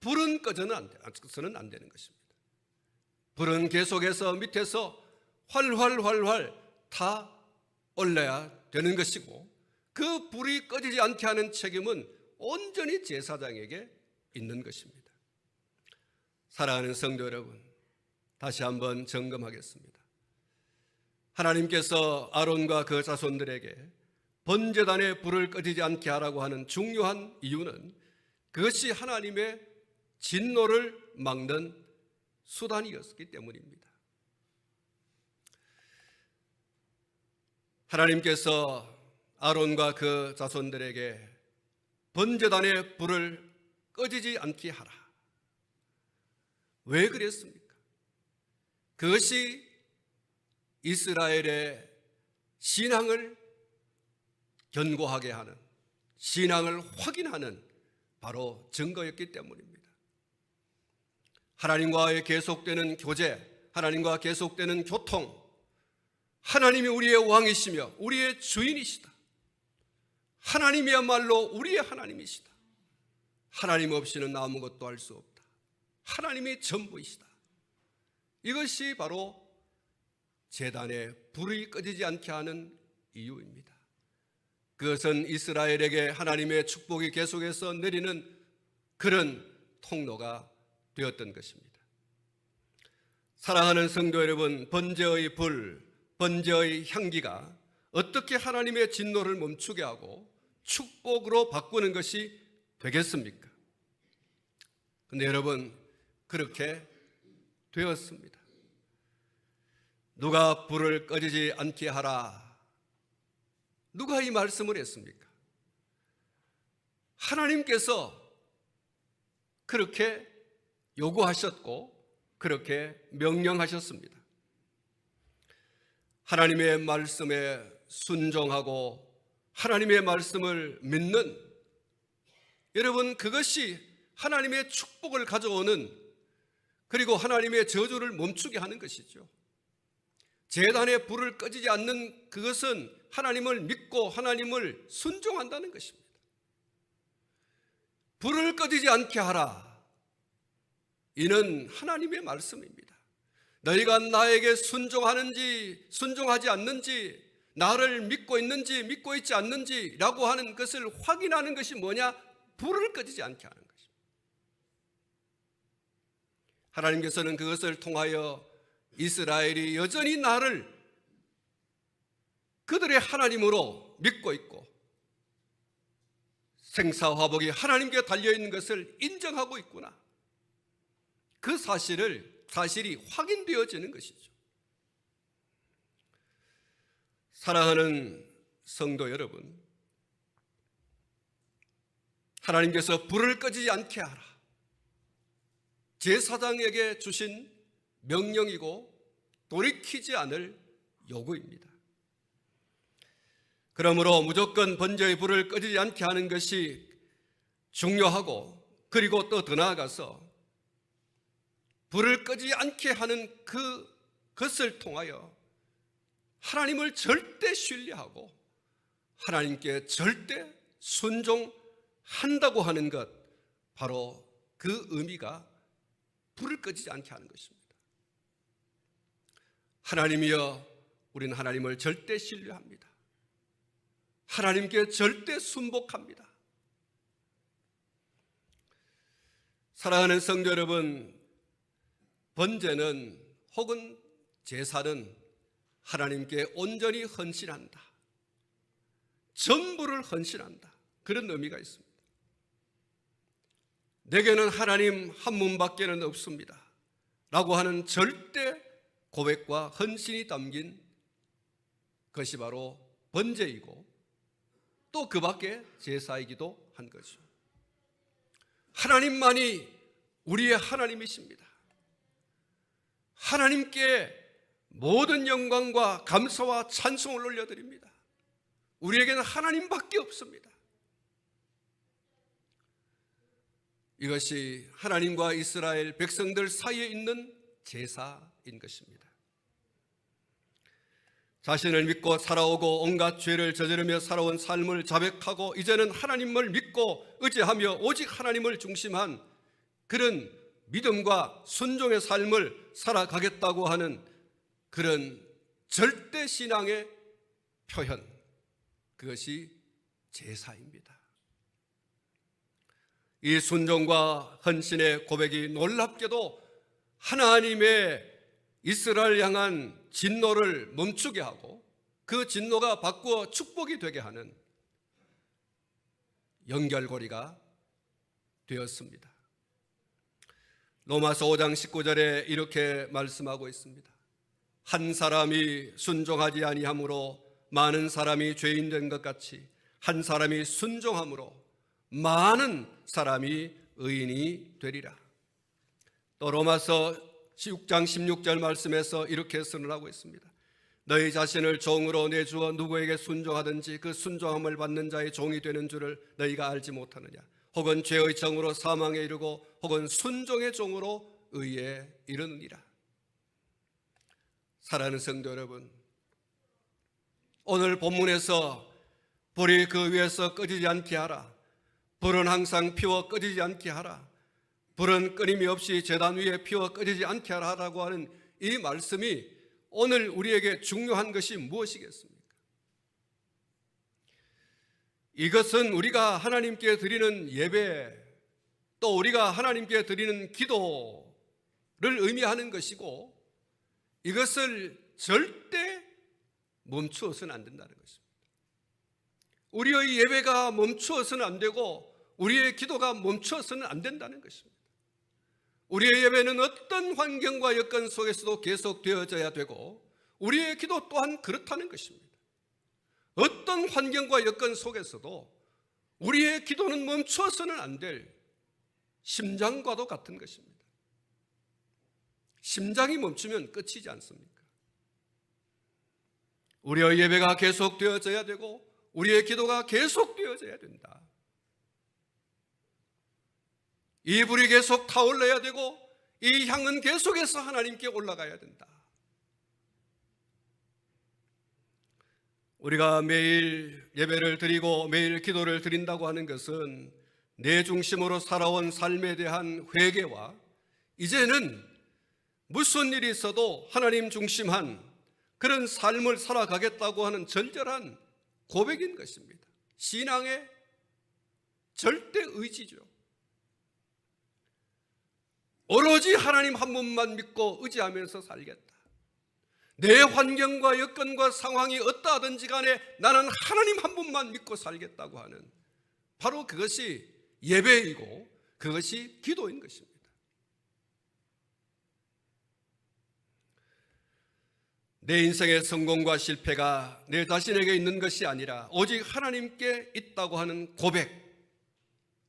불은 꺼져서는 안 되는 것입니다. 불은 계속해서 밑에서 활활 타 올라야 되는 것이고, 그 불이 꺼지지 않게 하는 책임은 온전히 제사장에게 있는 것입니다. 사랑하는 성도 여러분, 다시 한번 점검하겠습니다. 하나님께서 아론과 그 자손들에게 번제단의 불을 꺼지지 않게 하라고 하는 중요한 이유는 그것이 하나님의 진노를 막는 수단이었기 때문입니다. 하나님께서 아론과 그 자손들에게 번제단의 불을 꺼지지 않게 하라. 왜 그랬습니까? 그것이 이스라엘의 신앙을 견고하게 하는, 신앙을 확인하는 바로 증거였기 때문입니다. 하나님과의 계속되는 교제, 하나님과 계속되는 교통, 하나님이 우리의 왕이시며 우리의 주인이시다. 하나님이야말로 우리의 하나님이시다. 하나님 없이는 아무것도 할 수 없다. 하나님이 전부이시다. 이것이 바로 제단의 불이 꺼지지 않게 하는 이유입니다. 그것은 이스라엘에게 하나님의 축복이 계속해서 내리는 그런 통로가 되었던 것입니다. 사랑하는 성도 여러분, 번제의 불, 번제의 향기가 어떻게 하나님의 진노를 멈추게 하고 축복으로 바꾸는 것이 되겠습니까? 그런데 여러분, 그렇게 되었습니다. 누가 불을 꺼지지 않게 하라, 누가 이 말씀을 했습니까? 하나님께서 그렇게 요구하셨고 그렇게 명령하셨습니다. 하나님의 말씀에 순종하고 하나님의 말씀을 믿는, 여러분, 그것이 하나님의 축복을 가져오는, 그리고 하나님의 저주를 멈추게 하는 것이죠. 제단의 불을 꺼지지 않는 그것은 하나님을 믿고 하나님을 순종한다는 것입니다. 불을 꺼지지 않게 하라, 이는 하나님의 말씀입니다. 너희가 나에게 순종하는지 순종하지 않는지, 나를 믿고 있는지 믿고 있지 않는지라고 하는 것을 확인하는 것이 뭐냐? 불을 꺼지지 않게 하는 것입니다. 하나님께서는 그것을 통하여 이스라엘이 여전히 나를 그들의 하나님으로 믿고 있고 생사화복이 하나님께 달려있는 것을 인정하고 있구나, 그 사실이 확인되어지는 것이죠. 사랑하는 성도 여러분, 하나님께서 불을 꺼지지 않게 하라, 제사장에게 주신 명령이고 돌이키지 않을 요구입니다. 그러므로 무조건 번제의 불을 꺼지지 않게 하는 것이 중요하고, 그리고 또 더 나아가서 불을 꺼지지 않게 하는 그것을 통하여 하나님을 절대 신뢰하고 하나님께 절대 순종한다고 하는 것, 바로 그 의미가 불을 꺼지지 않게 하는 것입니다. 하나님이여, 우리는 하나님을 절대 신뢰합니다. 하나님께 절대 순복합니다. 사랑하는 성도 여러분, 번제는 혹은 제사는 하나님께 온전히 헌신한다, 전부를 헌신한다, 그런 의미가 있습니다. 내게는 하나님 한 분밖에는 없습니다 라고 하는 절대 고백과 헌신이 담긴 것이 바로 번제이고, 또 그 밖에 제사이기도 한 거죠. 하나님만이 우리의 하나님이십니다. 하나님께 모든 영광과 감사와 찬송을 올려드립니다. 우리에게는 하나님밖에 없습니다. 이것이 하나님과 이스라엘 백성들 사이에 있는 제사인 것입니다. 자신을 믿고 살아오고 온갖 죄를 저지르며 살아온 삶을 자백하고 이제는 하나님을 믿고 의지하며 오직 하나님을 중심한 그런 믿음과 순종의 삶을 살아가겠다고 하는 그런 절대 신앙의 표현, 그것이 제사입니다. 이 순종과 헌신의 고백이 놀랍게도 하나님의 이스라엘 향한 진노를 멈추게 하고 그 진노가 바꾸어 축복이 되게 하는 연결고리가 되었습니다. 로마서 5장 19절에 이렇게 말씀하고 있습니다. 한 사람이 순종하지 아니함으로 많은 사람이 죄인 된 것 같이 한 사람이 순종함으로 많은 사람이 의인이 되리라. 또 로마서 6장 16절 말씀에서 이렇게 선언하고 있습니다. 너희 자신을 종으로 내주어 누구에게 순종하든지 그 순종함을 받는 자의 종이 되는 줄을 너희가 알지 못하느냐. 혹은 죄의 정으로 사망에 이르고 혹은 순종의 종으로 의에 이르느니라. 사랑하는 성도 여러분, 오늘 본문에서 불이 그 위에서 꺼지지 않게 하라, 불은 항상 피워 꺼지지 않게 하라, 불은 끊임이 없이 제단 위에 피워 꺼지지 않게 하라고 하는 이 말씀이 오늘 우리에게 중요한 것이 무엇이겠습니까? 이것은 우리가 하나님께 드리는 예배, 또 우리가 하나님께 드리는 기도를 의미하는 것이고, 이것을 절대 멈추어서는 안 된다는 것입니다. 우리의 예배가 멈추어서는 안 되고 우리의 기도가 멈추어서는 안 된다는 것입니다. 우리의 예배는 어떤 환경과 여건 속에서도 계속되어져야 되고 우리의 기도 또한 그렇다는 것입니다. 어떤 환경과 여건 속에서도 우리의 기도는 멈추어서는 안 될 심장과도 같은 것입니다. 심장이 멈추면 끝이지 않습니까? 우리의 예배가 계속되어져야 되고 우리의 기도가 계속되어져야 된다. 이 불이 계속 타올라야 되고 이 향은 계속해서 하나님께 올라가야 된다. 우리가 매일 예배를 드리고 매일 기도를 드린다고 하는 것은 내 중심으로 살아온 삶에 대한 회개와 이제는 무슨 일이 있어도 하나님 중심한 그런 삶을 살아가겠다고 하는 절절한 고백인 것입니다. 신앙의 절대 의지죠. 오로지 하나님 한 분만 믿고 의지하면서 살겠다. 내 환경과 여건과 상황이 어떠하든지 간에 나는 하나님 한 분만 믿고 살겠다고 하는, 바로 그것이 예배이고 그것이 기도인 것입니다. 내 인생의 성공과 실패가 내 자신에게 있는 것이 아니라 오직 하나님께 있다고 하는 고백,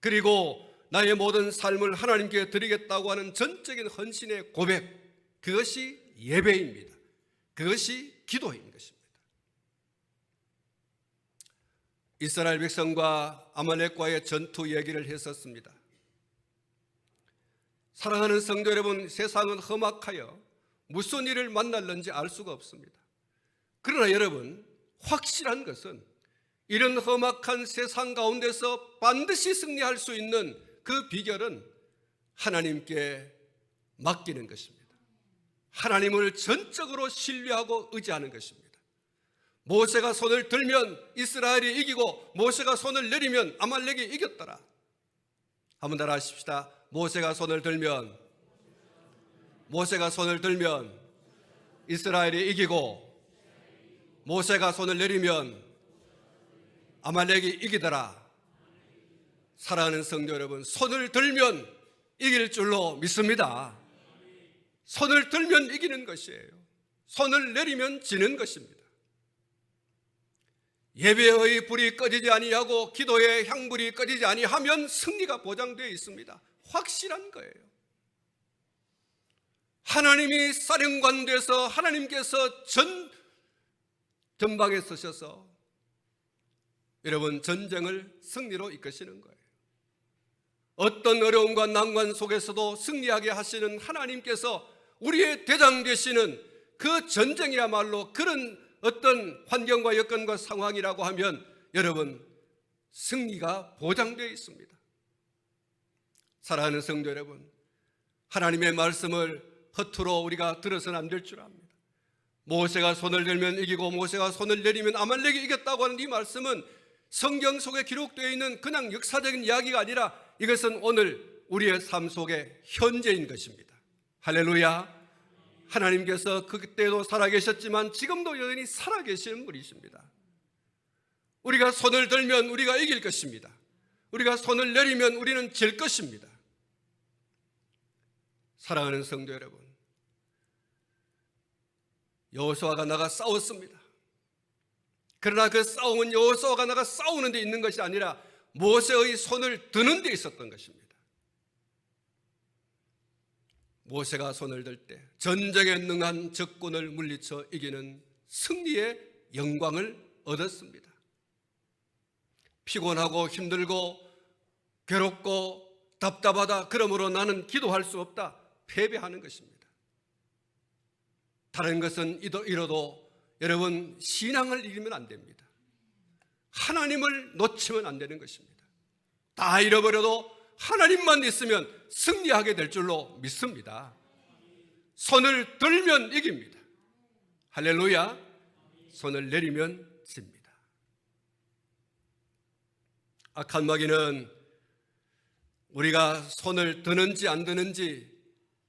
그리고 나의 모든 삶을 하나님께 드리겠다고 하는 전적인 헌신의 고백, 그것이 예배입니다. 그것이 기도인 것입니다. 이스라엘 백성과 아말렉과의 전투 얘기를 했었습니다. 사랑하는 성도 여러분, 세상은 험악하여 무슨 일을 만날는지 알 수가 없습니다. 그러나 여러분, 확실한 것은 이런 험악한 세상 가운데서 반드시 승리할 수 있는 그 비결은 하나님께 맡기는 것입니다. 하나님을 전적으로 신뢰하고 의지하는 것입니다. 모세가 손을 들면 이스라엘이 이기고 모세가 손을 내리면 아말렉이 이겼더라. 한번 따라 하십시다. 모세가 손을 들면 이스라엘이 이기고 모세가 손을 내리면 아말렉이 이기더라. 사랑하는 성도 여러분, 손을 들면 이길 줄로 믿습니다. 손을 들면 이기는 것이에요. 손을 내리면 지는 것입니다. 예배의 불이 꺼지지 아니하고 기도의 향불이 꺼지지 아니하면 승리가 보장되어 있습니다. 확실한 거예요. 하나님이 사령관 돼서 하나님께서 전방에 서셔서 여러분 전쟁을 승리로 이끄시는 거예요. 어떤 어려움과 난관 속에서도 승리하게 하시는 하나님께서 우리의 대장 되시는 그 전쟁이야말로 그런 어떤 환경과 여건과 상황이라고 하면 여러분 승리가 보장되어 있습니다. 사랑하는 성도 여러분, 하나님의 말씀을 허투루 우리가 들어서는 안 될 줄 압니다. 모세가 손을 들면 이기고 모세가 손을 내리면 아말렉이 이겼다고 하는 이 말씀은 성경 속에 기록되어 있는 그냥 역사적인 이야기가 아니라 이것은 오늘 우리의 삶 속의 현재인 것입니다. 할렐루야. 하나님께서 그때도 살아계셨지만 지금도 여전히 살아계시는 분이십니다. 우리가 손을 들면 우리가 이길 것입니다. 우리가 손을 내리면 우리는 질 것입니다. 사랑하는 성도 여러분, 여호수아가 나가 싸웠습니다. 그러나 그 싸움은 여호수아가 나가 싸우는 데 있는 것이 아니라 모세의 손을 드는 데 있었던 것입니다. 모세가 손을 들 때 전쟁에 능한 적군을 물리쳐 이기는 승리의 영광을 얻었습니다. 피곤하고 힘들고 괴롭고 답답하다, 그러므로 나는 기도할 수 없다, 패배하는 것입니다. 다른 것은 이뤄도 여러분 신앙을 잃으면 안 됩니다. 하나님을 놓치면 안 되는 것입니다. 다 잃어버려도 하나님만 있으면 승리하게 될 줄로 믿습니다. 손을 들면 이깁니다. 할렐루야. 손을 내리면 집니다. 악한 마귀는 우리가 손을 드는지 안 드는지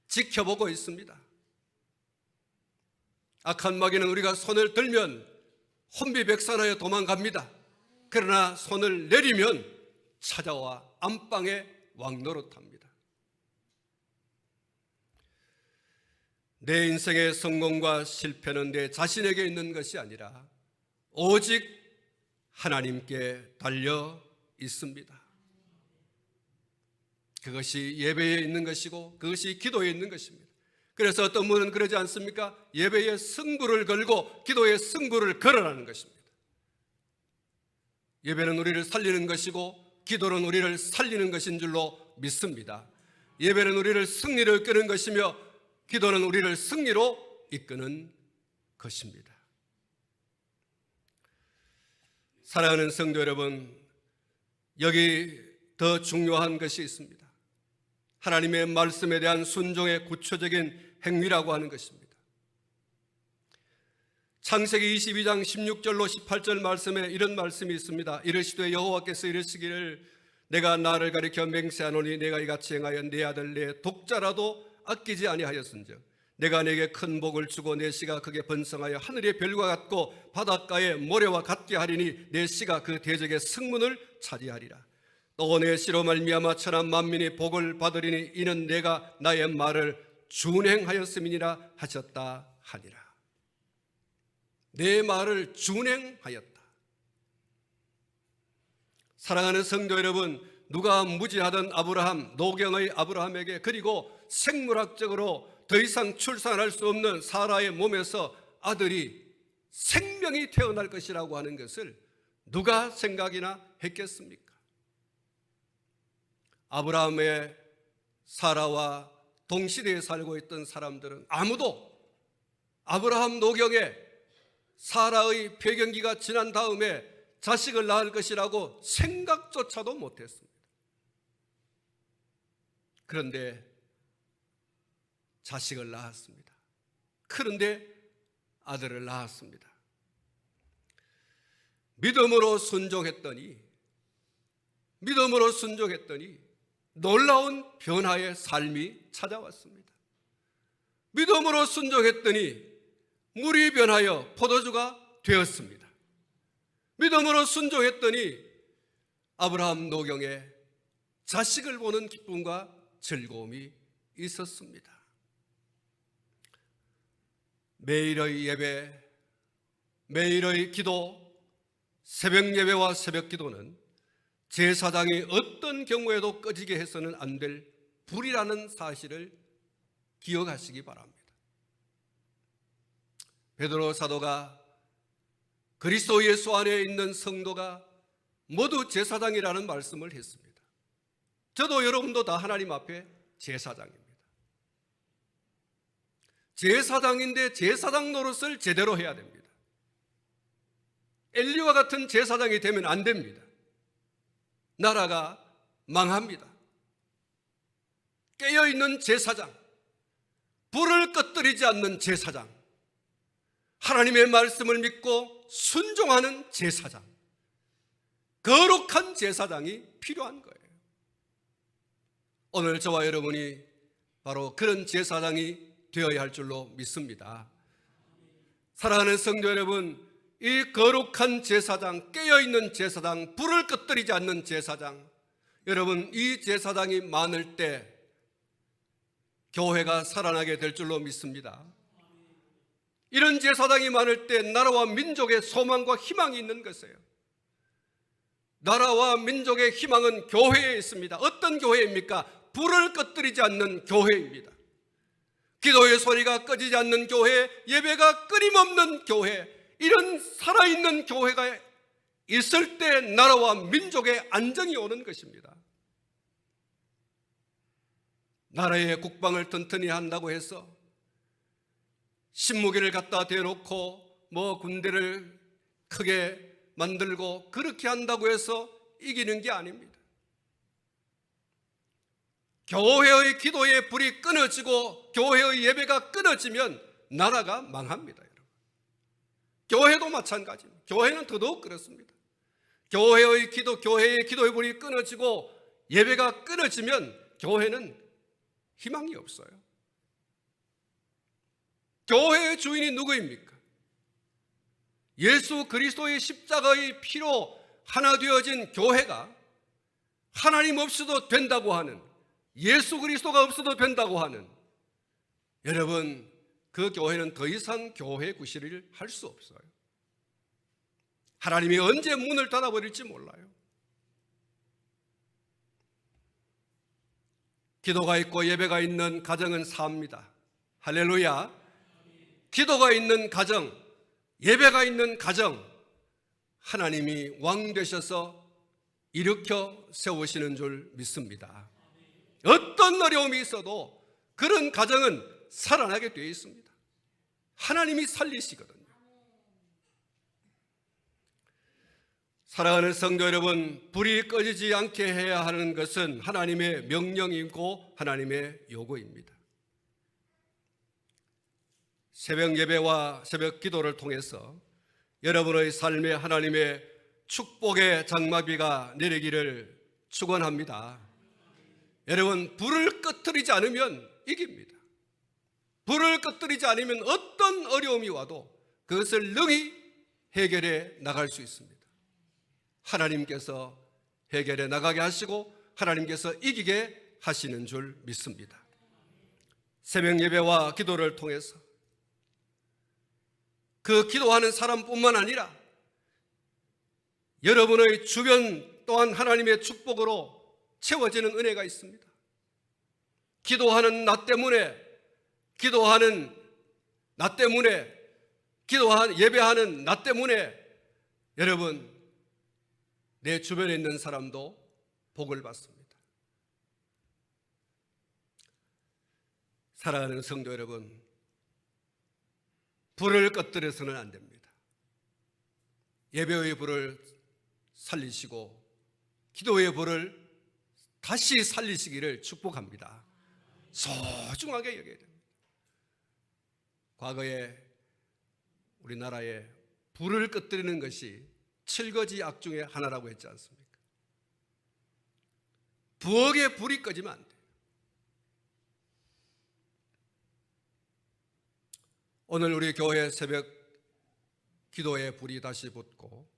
지켜보고 있습니다. 악한 마귀는 우리가 손을 들면 혼비백산하여 도망갑니다. 그러나 손을 내리면 찾아와 안방에 왕노릇합니다. 내 인생의 성공과 실패는 내 자신에게 있는 것이 아니라 오직 하나님께 달려 있습니다. 그것이 예배에 있는 것이고 그것이 기도에 있는 것입니다. 그래서 어떤 분은 그러지 않습니까? 예배에 승부를 걸고 기도에 승부를 걸으라는 것입니다. 예배는 우리를 살리는 것이고 기도는 우리를 살리는 것인 줄로 믿습니다. 예배는 우리를 승리로 이끄는 것이며 기도는 우리를 승리로 이끄는 것입니다. 사랑하는 성도 여러분, 여기 더 중요한 것이 있습니다. 하나님의 말씀에 대한 순종의 구체적인 행위라고 하는 것입니다. 창세기 22장 16절로 18절 말씀에 이런 말씀이 있습니다. 이르시되 여호와께서 이르시기를 내가 나를 가리켜 맹세하노니 내가 이같이 행하여 내 아들 내 독자라도 아끼지 아니하였은즉 내가 내게 큰 복을 주고 내 씨가 그게 번성하여 하늘의 별과 같고 바닷가의 모래와 같게 하리니 내 씨가 그 대적의 승문을 차지하리라. 또 내 씨로 말미암아 천한 만민이 복을 받으리니 이는 내가 나의 말을 준행하였음이니라 하셨다 하니라. 내 말을 준행하였다. 사랑하는 성도 여러분, 누가 무지하던 아브라함, 노경의 아브라함에게, 그리고 생물학적으로 더 이상 출산할 수 없는 사라의 몸에서 아들이 생명이 태어날 것이라고 하는 것을 누가 생각이나 했겠습니까? 아브라함의 사라와 동시대에 살고 있던 사람들은 아무도 아브라함 노경에 사라의 폐경기가 지난 다음에 자식을 낳을 것이라고 생각조차도 못했습니다. 그런데 자식을 낳았습니다. 그런데 아들을 낳았습니다. 믿음으로 순종했더니 놀라운 변화의 삶이 찾아왔습니다. 믿음으로 순종했더니 물이 변하여 포도주가 되었습니다. 믿음으로 순종했더니 아브라함 노경에 자식을 보는 기쁨과 즐거움이 있었습니다. 매일의 예배, 매일의 기도, 새벽 예배와 새벽 기도는 제사장이 어떤 경우에도 꺼지게 해서는 안 될 불이라는 사실을 기억하시기 바랍니다. 베드로 사도가 그리스도 예수 안에 있는 성도가 모두 제사장이라는 말씀을 했습니다. 저도 여러분도 다 하나님 앞에 제사장입니다. 제사장인데 제사장 노릇을 제대로 해야 됩니다. 엘리와 같은 제사장이 되면 안 됩니다. 나라가 망합니다. 깨어있는 제사장, 불을 꺼뜨리지 않는 제사장, 하나님의 말씀을 믿고 순종하는 제사장, 거룩한 제사장이 필요한 거예요. 오늘 저와 여러분이 바로 그런 제사장이 되어야 할 줄로 믿습니다. 사랑하는 성도 여러분, 이 거룩한 제사장, 깨어있는 제사장, 불을 꺼뜨리지 않는 제사장, 여러분, 이 제사장이 많을 때 교회가 살아나게 될 줄로 믿습니다. 이런 제사장이 많을 때 나라와 민족의 소망과 희망이 있는 것이에요. 나라와 민족의 희망은 교회에 있습니다. 어떤 교회입니까? 불을 꺼뜨리지 않는 교회입니다. 기도의 소리가 꺼지지 않는 교회, 예배가 끊임없는 교회, 이런 살아있는 교회가 있을 때 나라와 민족의 안정이 오는 것입니다. 나라의 국방을 튼튼히 한다고 해서 신무기를 갖다 대놓고 군대를 크게 만들고 그렇게 한다고 해서 이기는 게 아닙니다. 교회의 기도의 불이 끊어지고 교회의 예배가 끊어지면 나라가 망합니다. 여러분. 교회도 마찬가지입니다. 교회는 더더욱 그렇습니다. 교회의 기도의 불이 끊어지고 예배가 끊어지면 교회는 희망이 없어요. 교회의 주인이 누구입니까? 예수 그리스도의 십자가의 피로 하나 되어진 교회가 하나님 없이도 된다고 하는, 예수 그리스도가 없어도 된다고 하는, 여러분, 그 교회는 더 이상 교회 구실을 할 수 없어요. 하나님이 언제 문을 닫아버릴지 몰라요. 기도가 있고 예배가 있는 가정은 삽니다. 할렐루야. 기도가 있는 가정, 예배가 있는 가정, 하나님이 왕 되셔서 일으켜 세우시는 줄 믿습니다. 어떤 어려움이 있어도 그런 가정은 살아나게 되어 있습니다. 하나님이 살리시거든요. 사랑하는 성도 여러분, 불이 꺼지지 않게 해야 하는 것은 하나님의 명령이고 하나님의 요구입니다. 새벽 예배와 새벽 기도를 통해서 여러분의 삶에 하나님의 축복의 장마비가 내리기를 축원합니다. 여러분, 불을 꺼뜨리지 않으면 이깁니다. 불을 꺼뜨리지 않으면 어떤 어려움이 와도 그것을 능히 해결해 나갈 수 있습니다. 하나님께서 해결해 나가게 하시고 하나님께서 이기게 하시는 줄 믿습니다. 새벽 예배와 기도를 통해서 그 기도하는 사람뿐만 아니라 여러분의 주변 또한 하나님의 축복으로 채워지는 은혜가 있습니다. 기도하는 나 때문에, 예배하는 나 때문에 여러분, 내 주변에 있는 사람도 복을 받습니다. 사랑하는 성도 여러분, 불을 꺼뜨려서는 안 됩니다. 예배의 불을 살리시고 기도의 불을 다시 살리시기를 축복합니다. 소중하게 여겨야 됩니다. 과거에 우리나라에 불을 꺼뜨리는 것이 7거지 악 중에 하나라고 했지 않습니까? 부엌에 불이 꺼지면 안 돼요. 오늘 우리 교회 새벽 기도의 불이 다시 붙고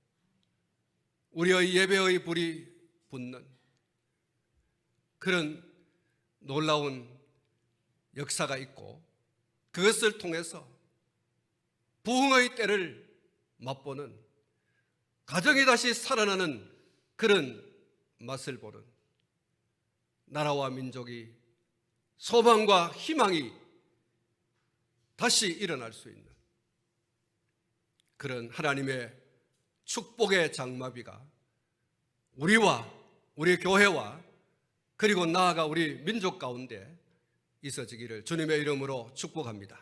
우리의 예배의 불이 붙는 그런 놀라운 역사가 있고 그것을 통해서 부흥의 때를 맛보는, 가정이 다시 살아나는 그런 맛을 보는, 나라와 민족이 소망과 희망이 다시 일어날 수 있는 그런 하나님의 축복의 장마비가 우리와 우리 교회와 그리고 나아가 우리 민족 가운데 있어지기를 주님의 이름으로 축복합니다.